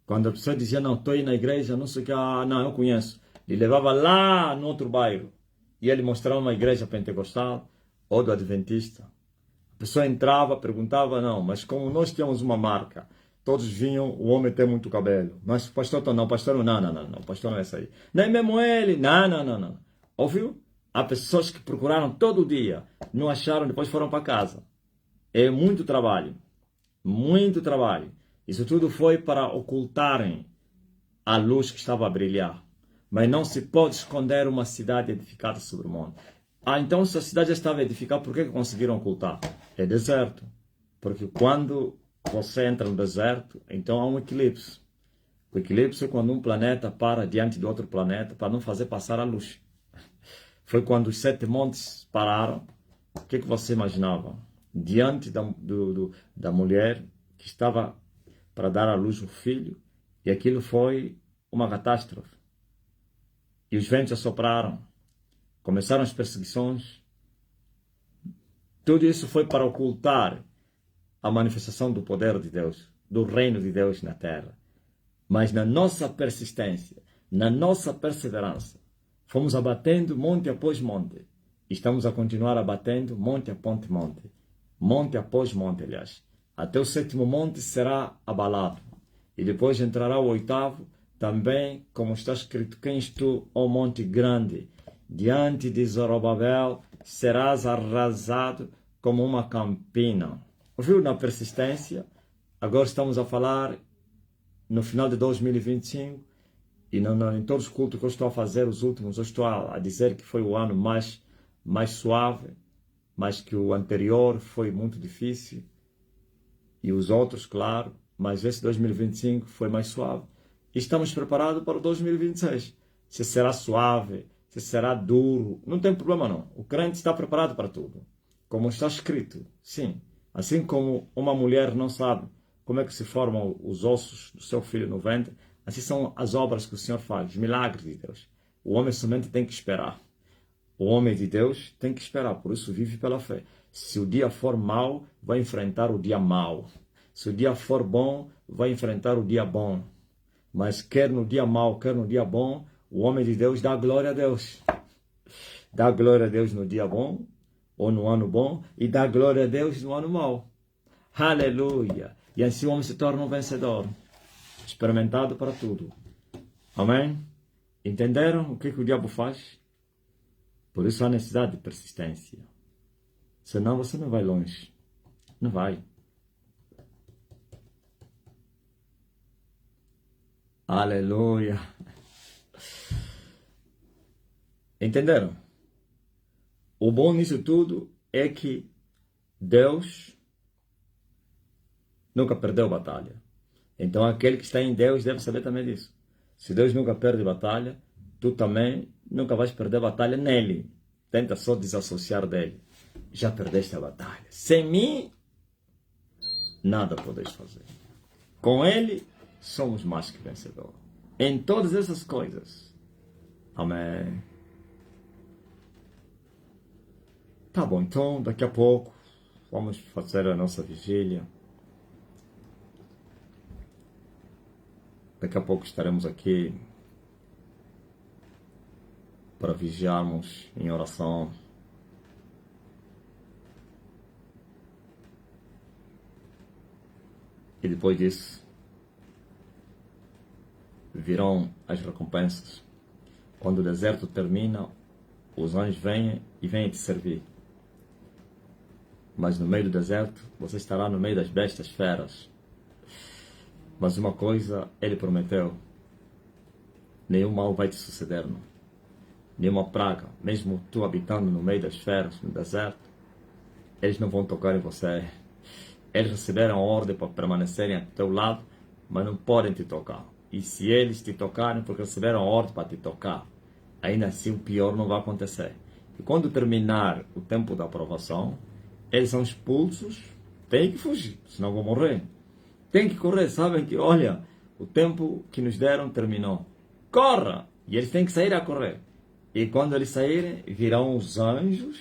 Quando a pessoa dizia, não, estou aí na igreja, não sei o que, não, eu conheço. Ele levava lá no outro bairro. E ele mostrava uma igreja pentecostal ou do adventista. A pessoa entrava, perguntava, não, mas como nós tínhamos uma marca, todos vinham, o homem tem muito cabelo. Mas pastor, não, pastor, não, pastor não é esse aí. Nem mesmo ele, não. Ouviu? Há pessoas que procuraram todo dia, não acharam, depois foram para casa. É muito trabalho. Muito trabalho. Isso tudo foi para ocultarem a luz que estava a brilhar. Mas não se pode esconder uma cidade edificada sobre o monte. Então se a cidade já estava edificada, por que conseguiram ocultar? É deserto. Porque quando você entra no deserto, então há um eclipse. O eclipse é quando um planeta para diante de outro planeta para não fazer passar a luz. Foi quando os 7 montes pararam. O que você imaginava? Diante da mulher que estava para dar à luz um filho, e aquilo foi uma catástrofe. E os ventos assopraram, começaram as perseguições. Tudo isso foi para ocultar a manifestação do poder de Deus, do reino de Deus na terra. Mas na nossa persistência, na nossa perseverança, fomos abatendo monte após monte. Estamos a continuar abatendo monte após monte. Monte após monte, aliás. Até o 7º monte será abalado. E depois entrará o 8º, também, como está escrito, quem és tu, ó monte grande? Diante de Zorobabel serás arrasado como uma campina. Ouviu na persistência? Agora estamos a falar no final de 2025 e em todos os cultos que eu estou a fazer, os últimos, eu estou a dizer que foi o ano mais suave, mas que o anterior foi muito difícil. E os outros, claro, mas esse 2025 foi mais suave. E estamos preparados para o 2026. Se será suave, se será duro, não tem problema não. O crente está preparado para tudo. Como está escrito, sim. Assim como uma mulher não sabe como é que se formam os ossos do seu filho no ventre, assim são as obras que o Senhor faz, os milagres de Deus. O homem somente tem que esperar. O homem de Deus tem que esperar, por isso vive pela fé. Se o dia for mau, vai enfrentar o dia mau. Se o dia for bom, vai enfrentar o dia bom. Mas quer no dia mau, quer no dia bom, o homem de Deus dá glória a Deus. Dá glória a Deus no dia bom, ou no ano bom, e dá glória a Deus no ano mau. Aleluia! E assim o homem se torna um vencedor, experimentado para tudo. Amém? Entenderam o que o diabo faz? Por isso há necessidade de persistência. Senão você não vai longe. Não vai. Aleluia. Entenderam? O bom nisso tudo é que Deus nunca perdeu batalha. Então aquele que está em Deus deve saber também disso. Se Deus nunca perde batalha, tu também nunca vais perder batalha nele. Tenta só desassociar dele. Já perdeste a batalha. Sem mim, nada podes fazer. Com ele, somos mais que vencedores. Em todas essas coisas. Amém. Tá bom, então daqui a pouco vamos fazer a nossa vigília. Daqui a pouco estaremos aqui para vigiarmos em oração. E depois disso, virão as recompensas. Quando o deserto termina, os anjos vêm e vêm te servir. Mas no meio do deserto, você estará no meio das bestas feras. Mas uma coisa ele prometeu: nenhum mal vai te suceder, não. Nenhuma praga, mesmo tu habitando no meio das feras, no deserto, eles não vão tocar em você. Eles receberam a ordem para permanecerem ao teu lado, mas não podem te tocar. E se eles te tocarem, porque receberam a ordem para te tocar, ainda assim o pior não vai acontecer. E quando terminar o tempo da aprovação, eles são expulsos, tem que fugir, senão vão morrer. Tem que correr, sabem que, olha, o tempo que nos deram terminou. Corra! E eles têm que sair a correr. E quando eles saírem, virão os anjos.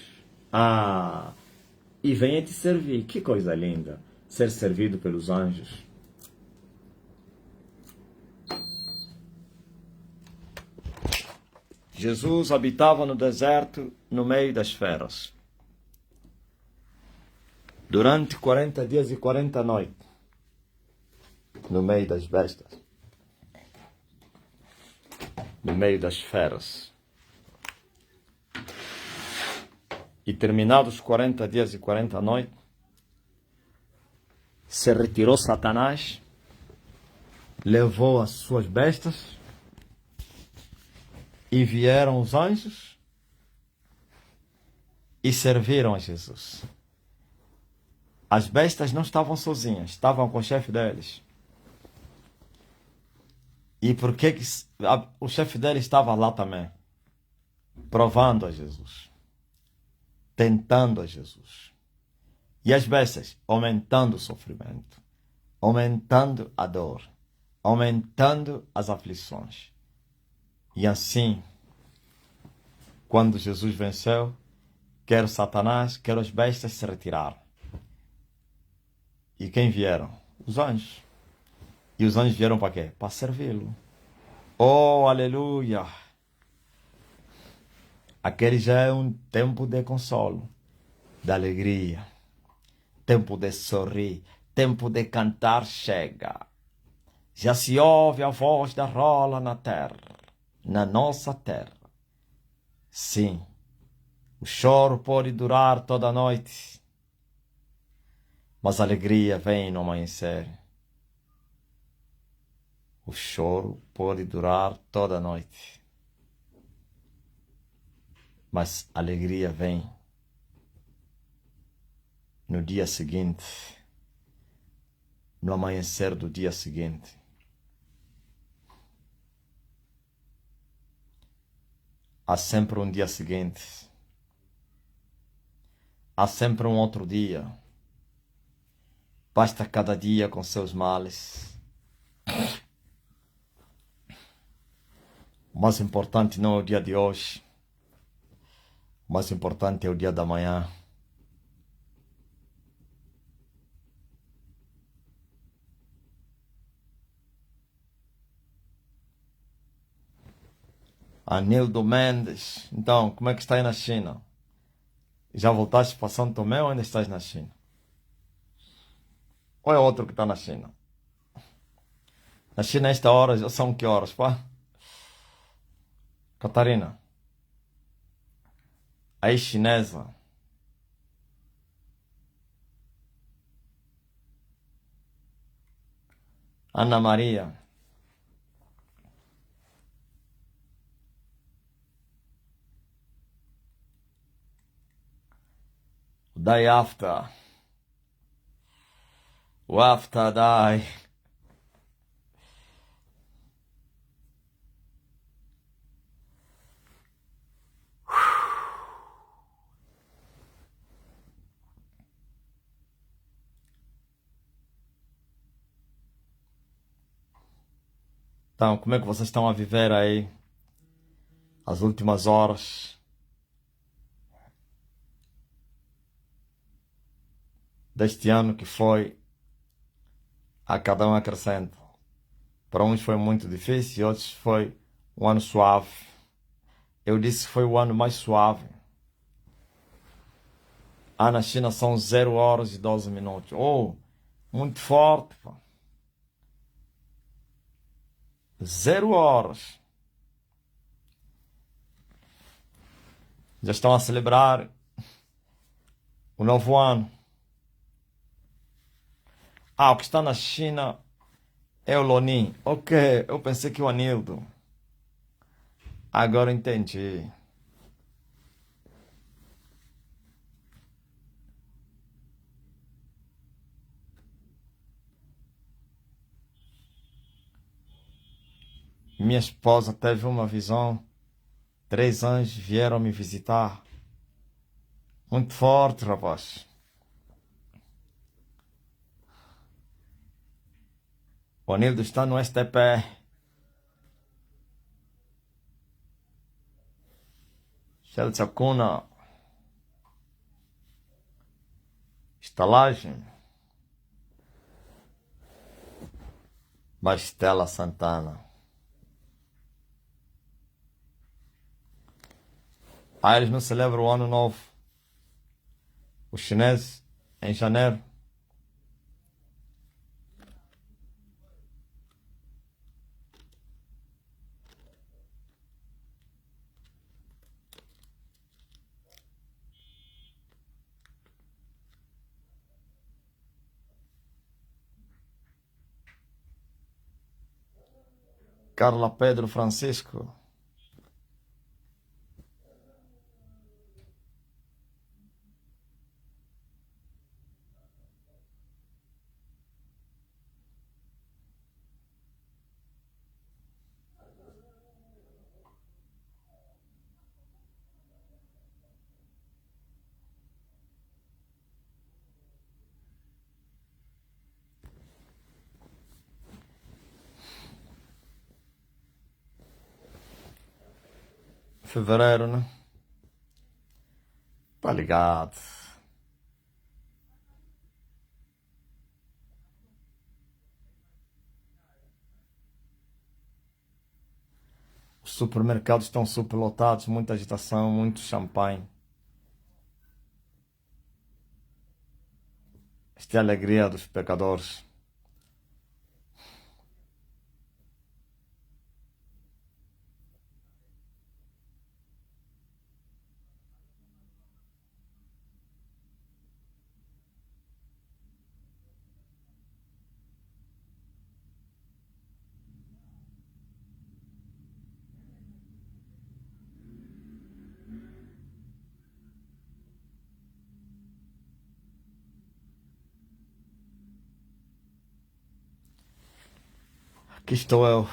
E venha te servir. Que coisa linda, ser servido pelos anjos. Jesus habitava no deserto, no meio das feras. Durante 40 dias e 40 noites. No meio das bestas. No meio das feras. E terminados 40 dias e 40 noites, se retirou Satanás, levou as suas bestas, e vieram os anjos e serviram a Jesus. As bestas não estavam sozinhas, estavam com o chefe deles. E por que o chefe deles estava lá também? Provando a Jesus. Tentando a Jesus. E as bestas aumentando o sofrimento, aumentando a dor, aumentando as aflições. E assim, quando Jesus venceu, quer o Satanás, quer as bestas se retiraram. E quem vieram? Os anjos. E os anjos vieram para quê? Para servi-lo. Oh, aleluia! Aquele já é um tempo de consolo, de alegria, tempo de sorrir, tempo de cantar chega. Já se ouve a voz da rola na terra, na nossa terra. Sim, o choro pode durar toda a noite, mas a alegria vem no amanhecer. O choro pode durar toda a noite, mas a alegria vem no dia seguinte, no amanhecer do dia seguinte. Há sempre um dia seguinte. Há sempre um outro dia. Basta cada dia com seus males. O mais importante não é o dia de hoje. O mais importante é o dia da manhã. Anildo Mendes. Então, como é que está aí na China? Já voltaste para São Tomé ou ainda estás na China? Ou é outro que está na China? Na China, a esta hora, já são que horas, pá? Catarina, a chinesa. Ana Maria. Die after. O after die. Então, como é que vocês estão a viver aí as últimas horas deste ano que foi a cada um acrescenta? Para uns foi muito difícil, outros foi um ano suave. Eu disse que foi o ano mais suave. Na China são 0 horas e 12 minutos. Oh, muito forte, pá. 0 horas. Já estão a celebrar o novo ano. O que está na China é o Lonin. Ok, eu pensei que o Anildo. Agora entendi. Minha esposa teve uma visão. 3 anjos vieram me visitar. Muito forte, rapaz. O Anildo está no STP. Chelchacuna. Estalagem. Bastela Santana. Eles não celebram o Ano Novo. Os chineses, em janeiro. Carla Pedro Francisco. Fevereiro, né? Tá ligado. Os supermercados estão superlotados, muita agitação, muito champanhe. Esta é a alegria dos pecadores. Aqui estou eu.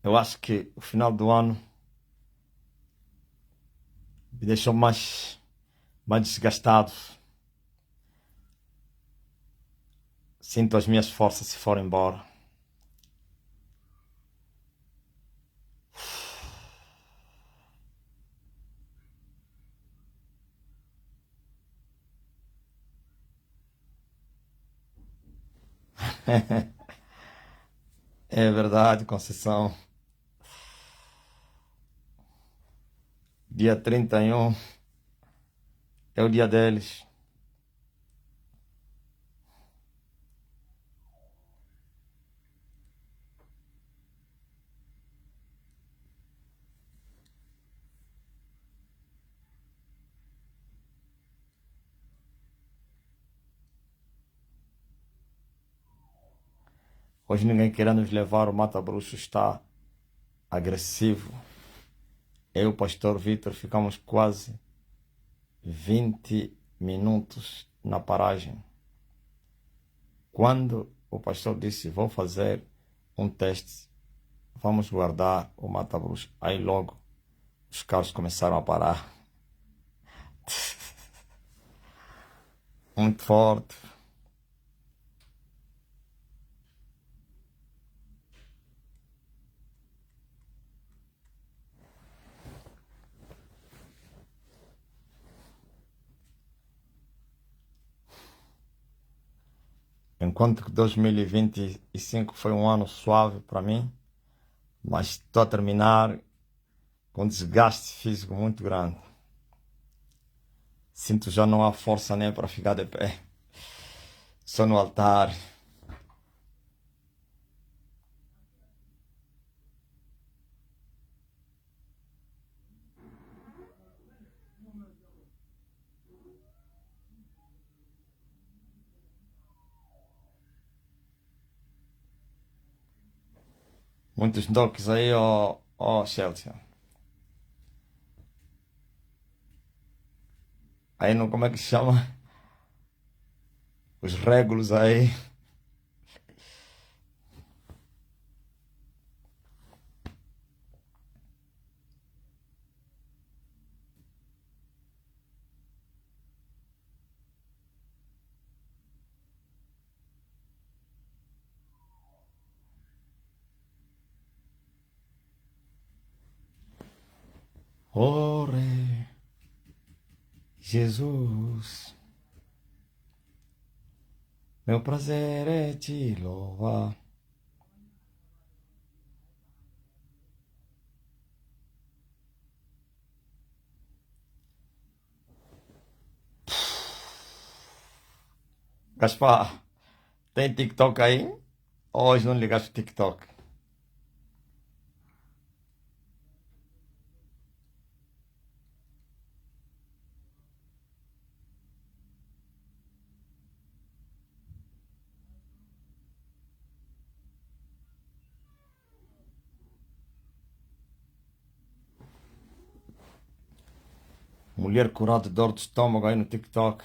Eu acho que o final do ano me deixou mais desgastado. Sinto as minhas forças se forem embora. É verdade, Conceição. Dia 31 é o dia deles. Hoje ninguém querendo nos levar, o mata-bruxo está agressivo. Eu e o pastor Vitor ficamos quase 20 minutos na paragem. Quando o pastor disse, vou fazer um teste, vamos guardar o mata-bruxo. Aí logo os carros começaram a parar. Muito forte. Enquanto que 2025 foi um ano suave para mim, mas estou a terminar com um desgaste físico muito grande. Sinto já não há força nem para ficar de pé. Só no altar. Muitos docs aí, ó Chelsea. Aí não, como é que chama? Os régulos aí. Ore, Jesus. Meu prazer é te louvar. Gaspar, tem TikTok aí? Hoje não ligaste o TikTok. Mulher curada de dor de estômago aí no TikTok.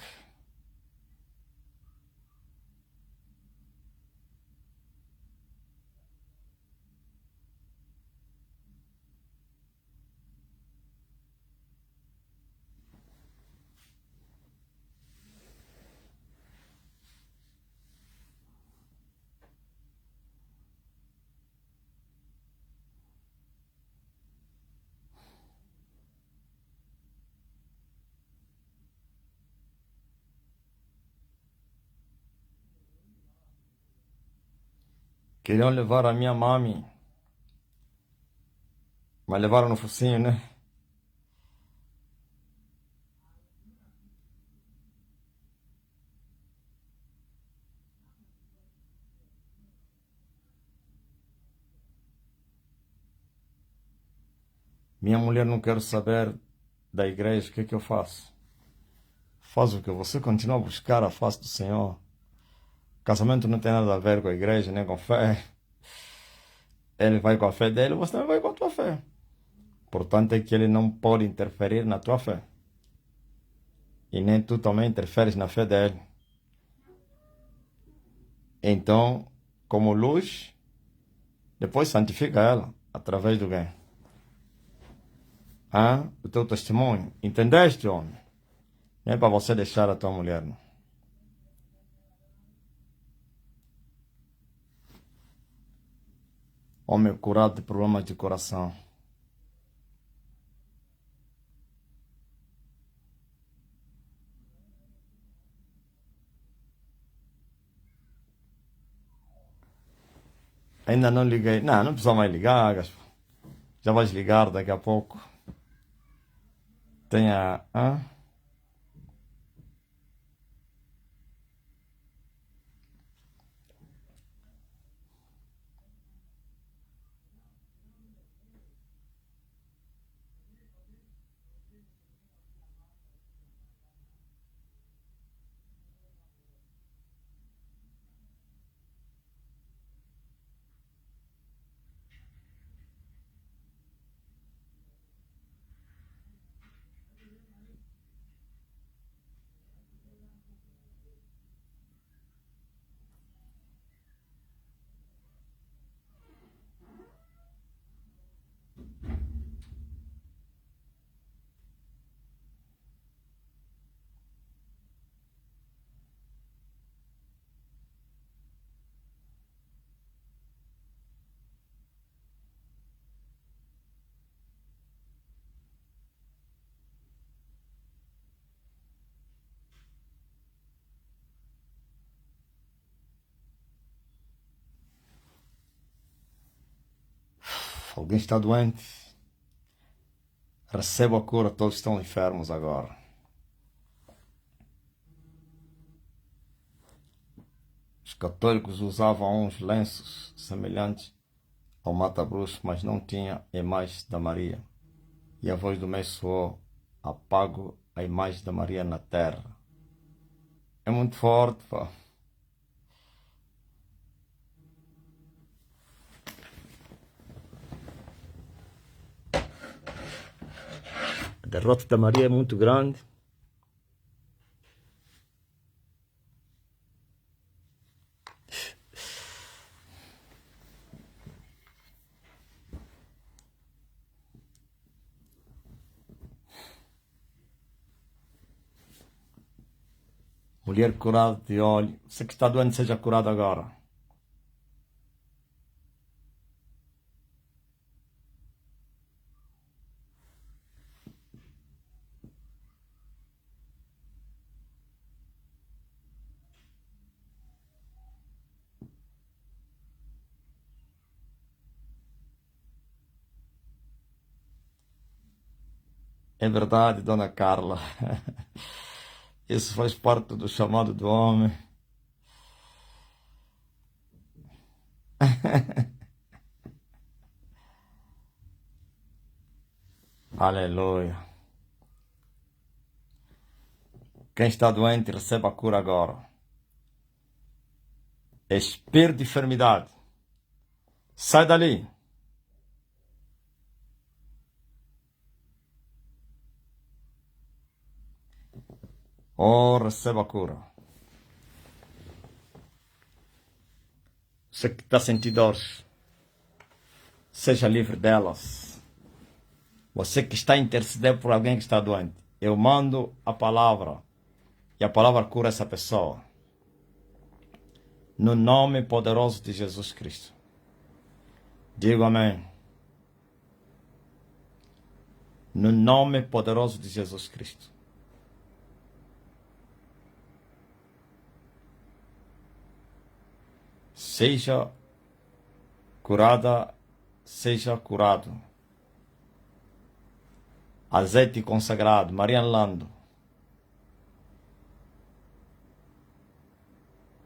Queriam levar a minha mami, mas levaram no focinho, né? Minha mulher não quer saber da igreja, o que é que eu faço? Faz o que? Você continua a buscar a face do Senhor. Casamento não tem nada a ver com a igreja, nem com fé. Ele vai com a fé dele, você também vai com a tua fé. Portanto, é que ele não pode interferir na tua fé. E nem tu também interferes na fé dele. Então, como luz, depois santifica ela através do bem. O teu testemunho. Entendeste, homem? Não é para você deixar a tua mulher, não. Homem curado de problemas de coração. Ainda não liguei. Não, não precisa mais ligar, Gaspar. Já vais ligar daqui a pouco. Tenha. Alguém está doente? Receba a cura, todos estão enfermos agora. Os católicos usavam uns lenços semelhantes ao mata-bruxo, mas não tinha a imagem da Maria. E a voz do mestre soou: apago a imagem da Maria na terra. É muito forte, pá. A derrota da Maria é muito grande. Mulher curada de óleo. Você que está doente, seja curado agora. É verdade, dona Carla. Isso faz parte do chamado do homem. Aleluia. Quem está doente, receba a cura agora. Espírito de enfermidade, sai dali. Oh, receba a cura. Você que está sentindo dores, seja livre delas. Você que está a interceder por alguém que está doente, eu mando a palavra e a palavra cura essa pessoa. No nome poderoso de Jesus Cristo. Digo amém. No nome poderoso de Jesus Cristo. Seja curada, seja curado. Azeite consagrado, Maria Lando.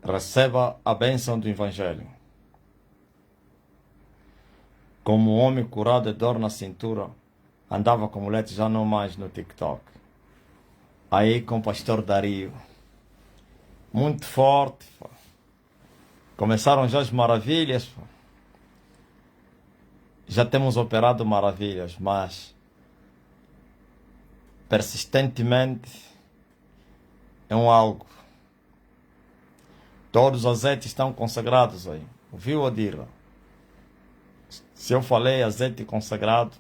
Receba a bênção do Evangelho. Como um homem curado de dor na cintura, andava com mulheres já não mais no TikTok. Aí com o pastor Dario. Muito forte. Pô. Começaram já as maravilhas. Pô. Já temos operado maravilhas, mas persistentemente é um algo. Todos os azeites estão consagrados aí. Ouviu, Odira? Se eu falei azeite consagrado,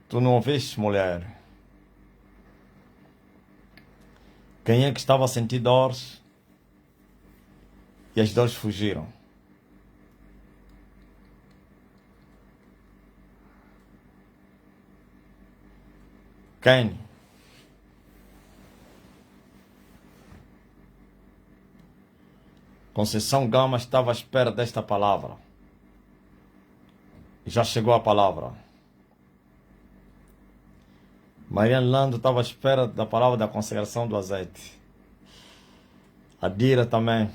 tu não ouviste, mulher? Quem é que estava a sentir dores? E as dores fugiram. Quem? Conceição Gama estava à espera desta palavra. E já chegou a palavra. Mariane Lando estava à espera da palavra da consagração do azeite. A Dira também.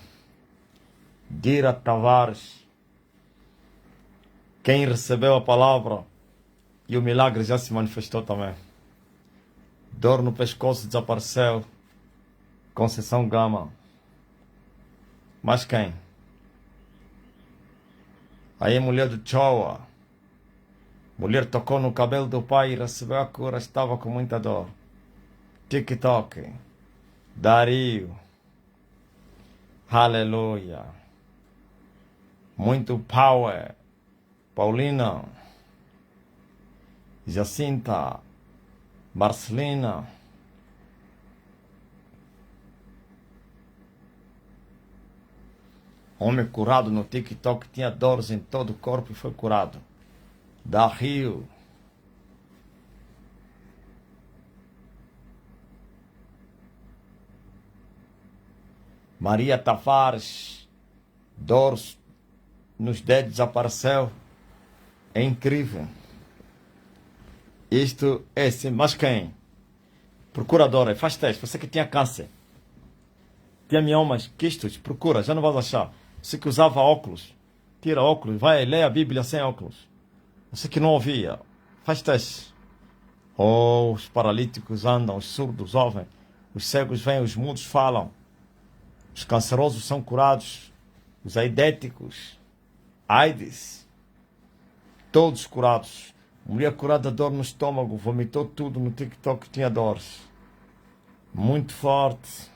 Dira Tavares. Quem recebeu a palavra e o milagre já se manifestou também. Dor no pescoço desapareceu. Conceição Gama. Mas quem? Aí a mulher do Choa. Mulher tocou no cabelo do pai e recebeu a cura. Estava com muita dor. TikTok. Dario. Aleluia. Muito power. Paulina. Jacinta. Marcelina. Homem curado no TikTok tinha dores em todo o corpo e foi curado. Da Rio. Maria Tavares. Dores nos dedos desapareceu. É incrível. Isto é sim, mas quem? Procuradora, faz teste. Você que tinha câncer, tinha miomas, quistos, procura, já não vais achar. Você que usava óculos, tira óculos, vai ler a Bíblia sem óculos. Você que não ouvia, faz teste. Oh, os paralíticos andam, os surdos ouvem, os cegos vêm, os mudos falam, os cancerosos são curados, os aidéticos, AIDS, todos curados. Mulher curada de dor no estômago, vomitou tudo no TikTok, tinha dores. Muito forte.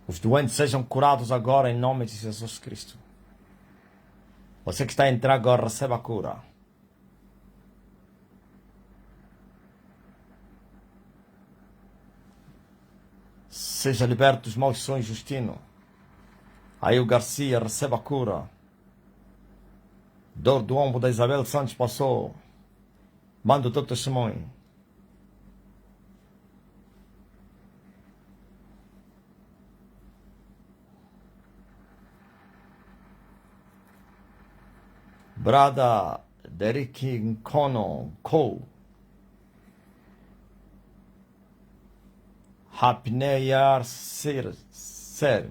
Os doentes sejam curados agora em nome de Jesus Cristo. Você que está a entrar agora, receba a cura. Seja liberto dos maus sonhos, Justino. Aí o Garcia, receba a cura. Dor do ombro da Isabel Santos passou. Manda o teu testemunho. Brada Derek Nkono Cole. Happy New Year, Sir.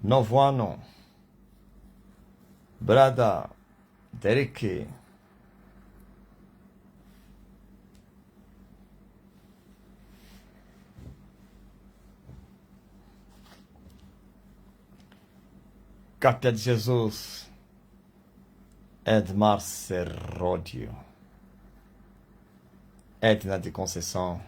Novo ano. Brada Derek. Cátia de Jesus. Edmar Serródio. Edna de Conceição.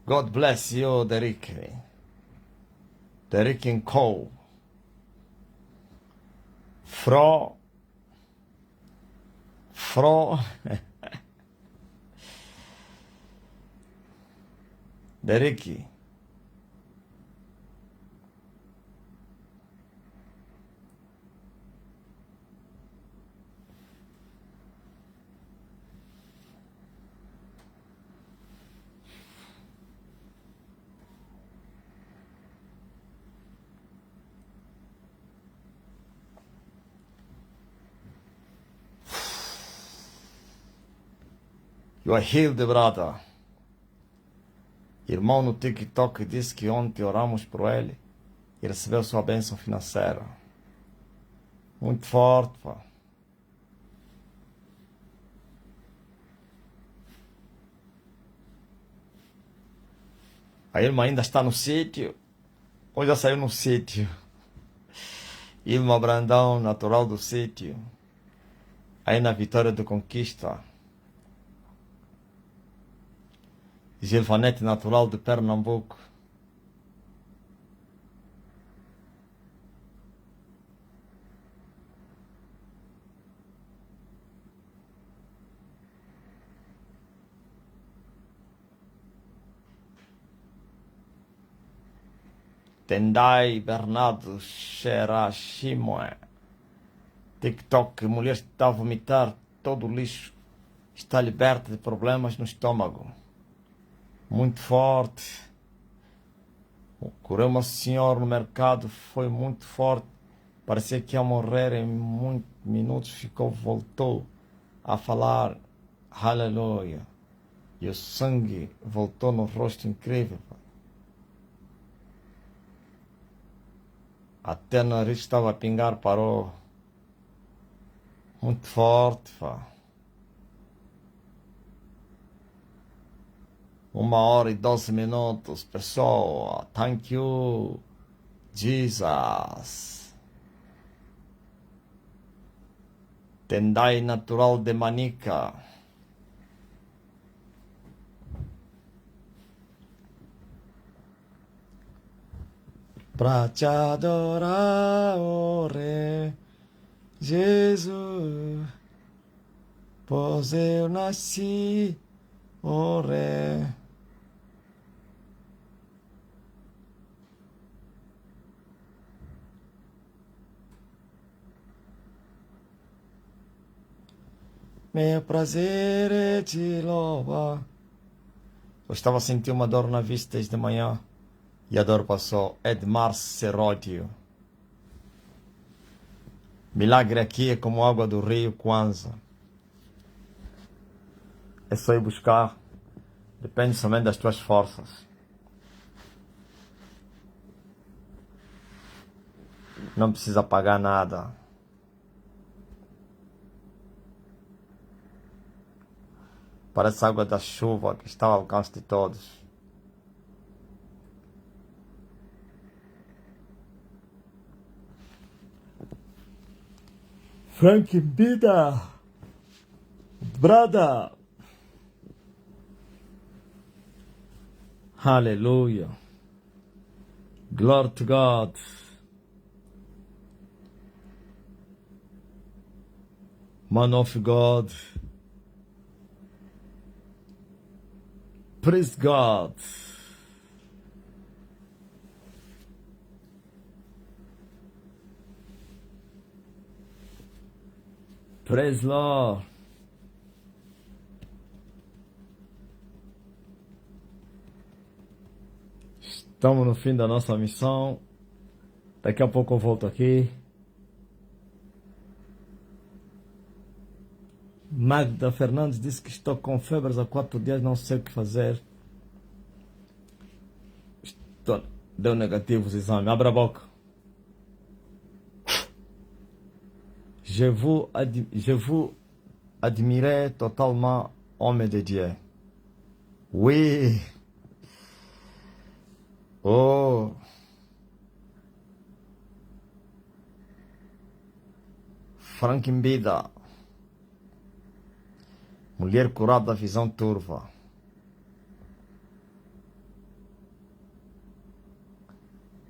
God bless you, Derek. Derek and Cole. Fro. Derek. You are healed, brother. Irmão no TikTok disse que ontem oramos por ele e recebeu sua bênção financeira. Muito forte, pá. A Irma ainda está no sítio? Ou já saiu no sítio? Irma Brandão, natural do sítio. Aí na Vitória do Conquista. Gilvanete, natural de Pernambuco. Tendai Bernardo Xerashimoe. TikTok, mulher está a vomitar todo o lixo. Está liberta de problemas no estômago. Muito forte. Curei uma senhora no mercado, foi muito forte. Parecia que ia morrer em muitos minutos. Voltou a falar. Aleluia. E o sangue voltou no rosto, incrível. Até o nariz estava a pingar, parou. Muito forte, pá. 1h12, pessoal. Thank you, Jesus. Tendai natural de Manica. Pra te adorar, ore, Jesus, pois eu nasci Ore. Meu prazer é te louvar. Eu estava a sentir uma dor na vista desde de manhã e a dor passou. Edmar Seródio. Milagre aqui é como água do rio Kwanza. É só ir buscar. Depende somente das tuas forças. Não precisa pagar nada. Parece água da chuva que está ao alcance de todos. Frank Bida, brother. Hallelujah. Glory to God. Man of God. Praise God. Praise Lord. Estamos no fim da nossa missão. Daqui a pouco eu volto aqui. Magda Fernandes disse que estou com febres há 4 dias, não sei o que fazer. Deu negativo os exames. Abra a boca. Je vous admirais totalement, homme de Dieu. Oui. Oh. Frank Mbida. Mulher curada da visão turva.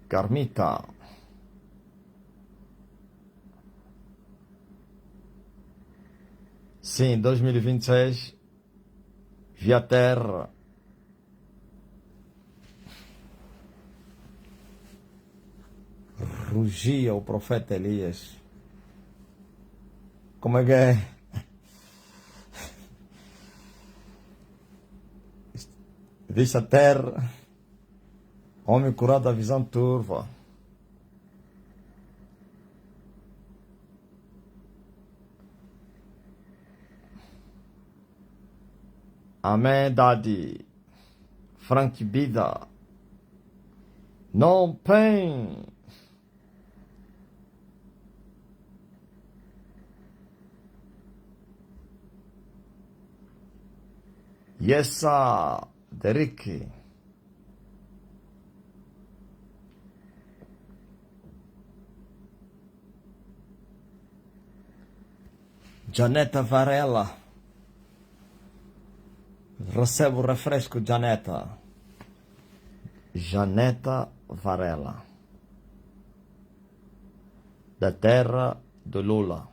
Carmita. Sim, 2026. Via terra. Rugia o profeta Elias. Como é que é? Viste a terra. Homem curado da visão turva. Amém, Daddy. Frank Bida. No pain. Yes, sir. Derek. Janeta Varela. Recebe o refresco, Janeta. Janeta Varela. Da terra do Lula.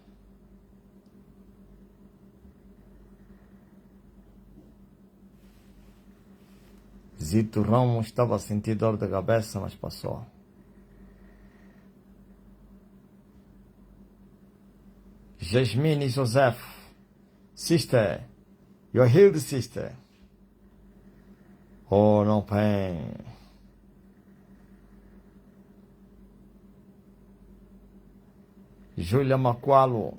Zito Ramos estava a sentir dor de cabeça, mas passou. Jasmine Joseph. Sister. You're healed, sister. Oh, no pain. Júlia Macualo.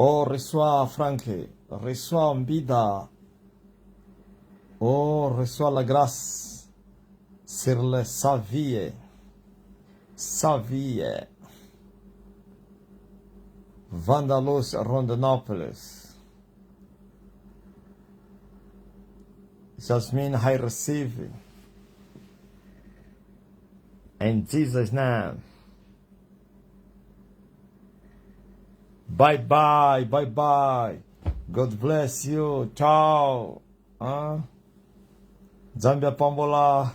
Oh, reçois, Frank. Reçois Mbida. Oh, reçois la grâce sur le Savie. Savie. Vandalus Rondonópolis. Jasmine, I receive. In Jesus' name. Bye bye, bye bye. God bless you. Tchau. Zambia Pambola.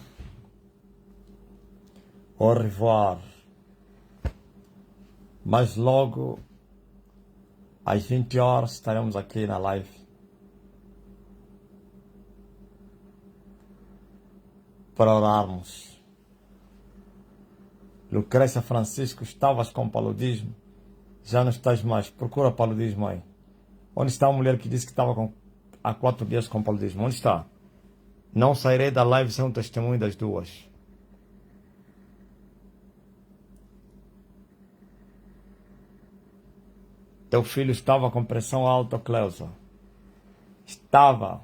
Au revoir. Mas logo, às 20 horas, estaremos aqui na live. Para orarmos. Lucrécia Francisco, estavas com paludismo? Já não estás mais. Procura paludismo aí. Onde está a mulher que disse que estava há 4 dias com paludismo? Onde está? Não sairei da live sem um testemunho das duas. Teu filho estava com pressão alta, Cleusa. Estava.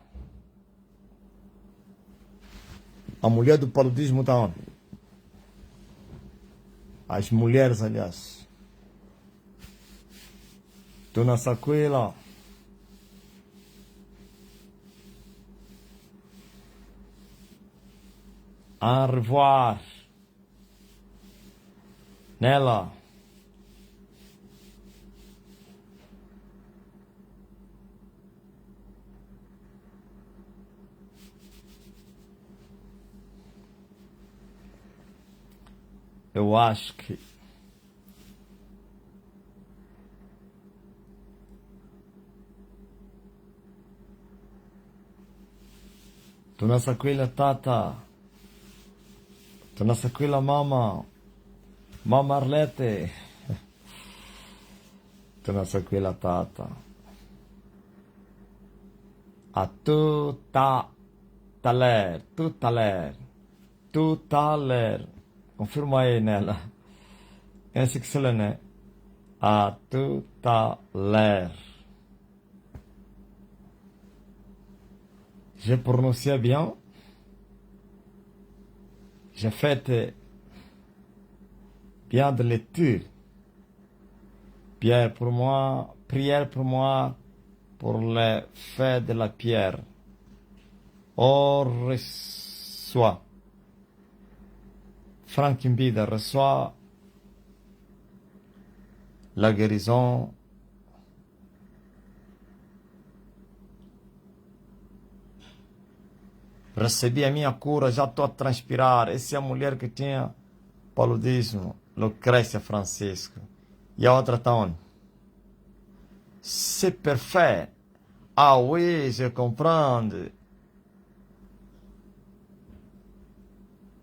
A mulher do paludismo está onde? As mulheres, aliás. Dona Saquila. Au revoir. Nela. Eu acho que Dona Saquila Tata, Dona Saquila Mama, Mama Arlete, Dona Saquila Tata, a tu taler, tu taler, confirma aí nela, é assim que se lê, né? A tu taler. J'ai prononcé bien. J'ai fait bien de lecture. Prière pour moi, pour le fait de la pierre. On reçoit. Franck Mbida reçoit la guérison. Recebi a minha cura, já estou a transpirar. Essa é a mulher que tinha paludismo, Lucrécia Francisco. E a outra está onde? C'est parfait. Ah oui, je comprends.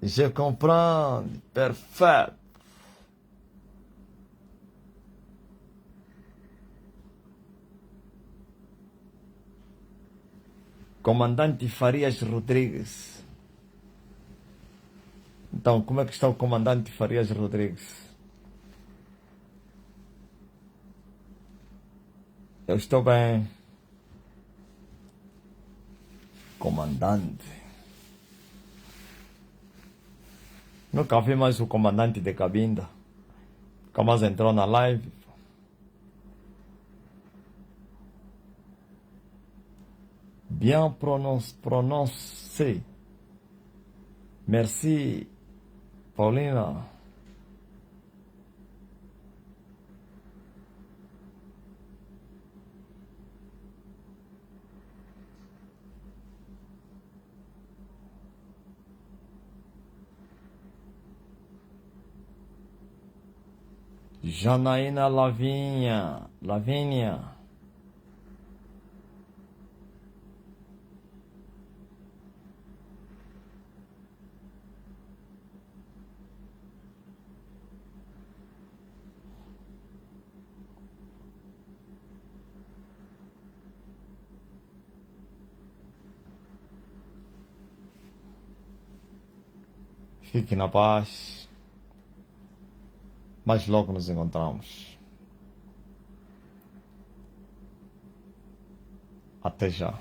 Je comprends. Parfait. Comandante Farias Rodrigues. Então, como é que está o comandante Farias Rodrigues? Eu estou bem. Comandante. Nunca vi mais o comandante de Cabinda. Nunca mais entrou na live. Bien prononcé. Merci, Paulina. Janaína Lavínia. Fique na paz. Mas logo nos encontramos. Até já.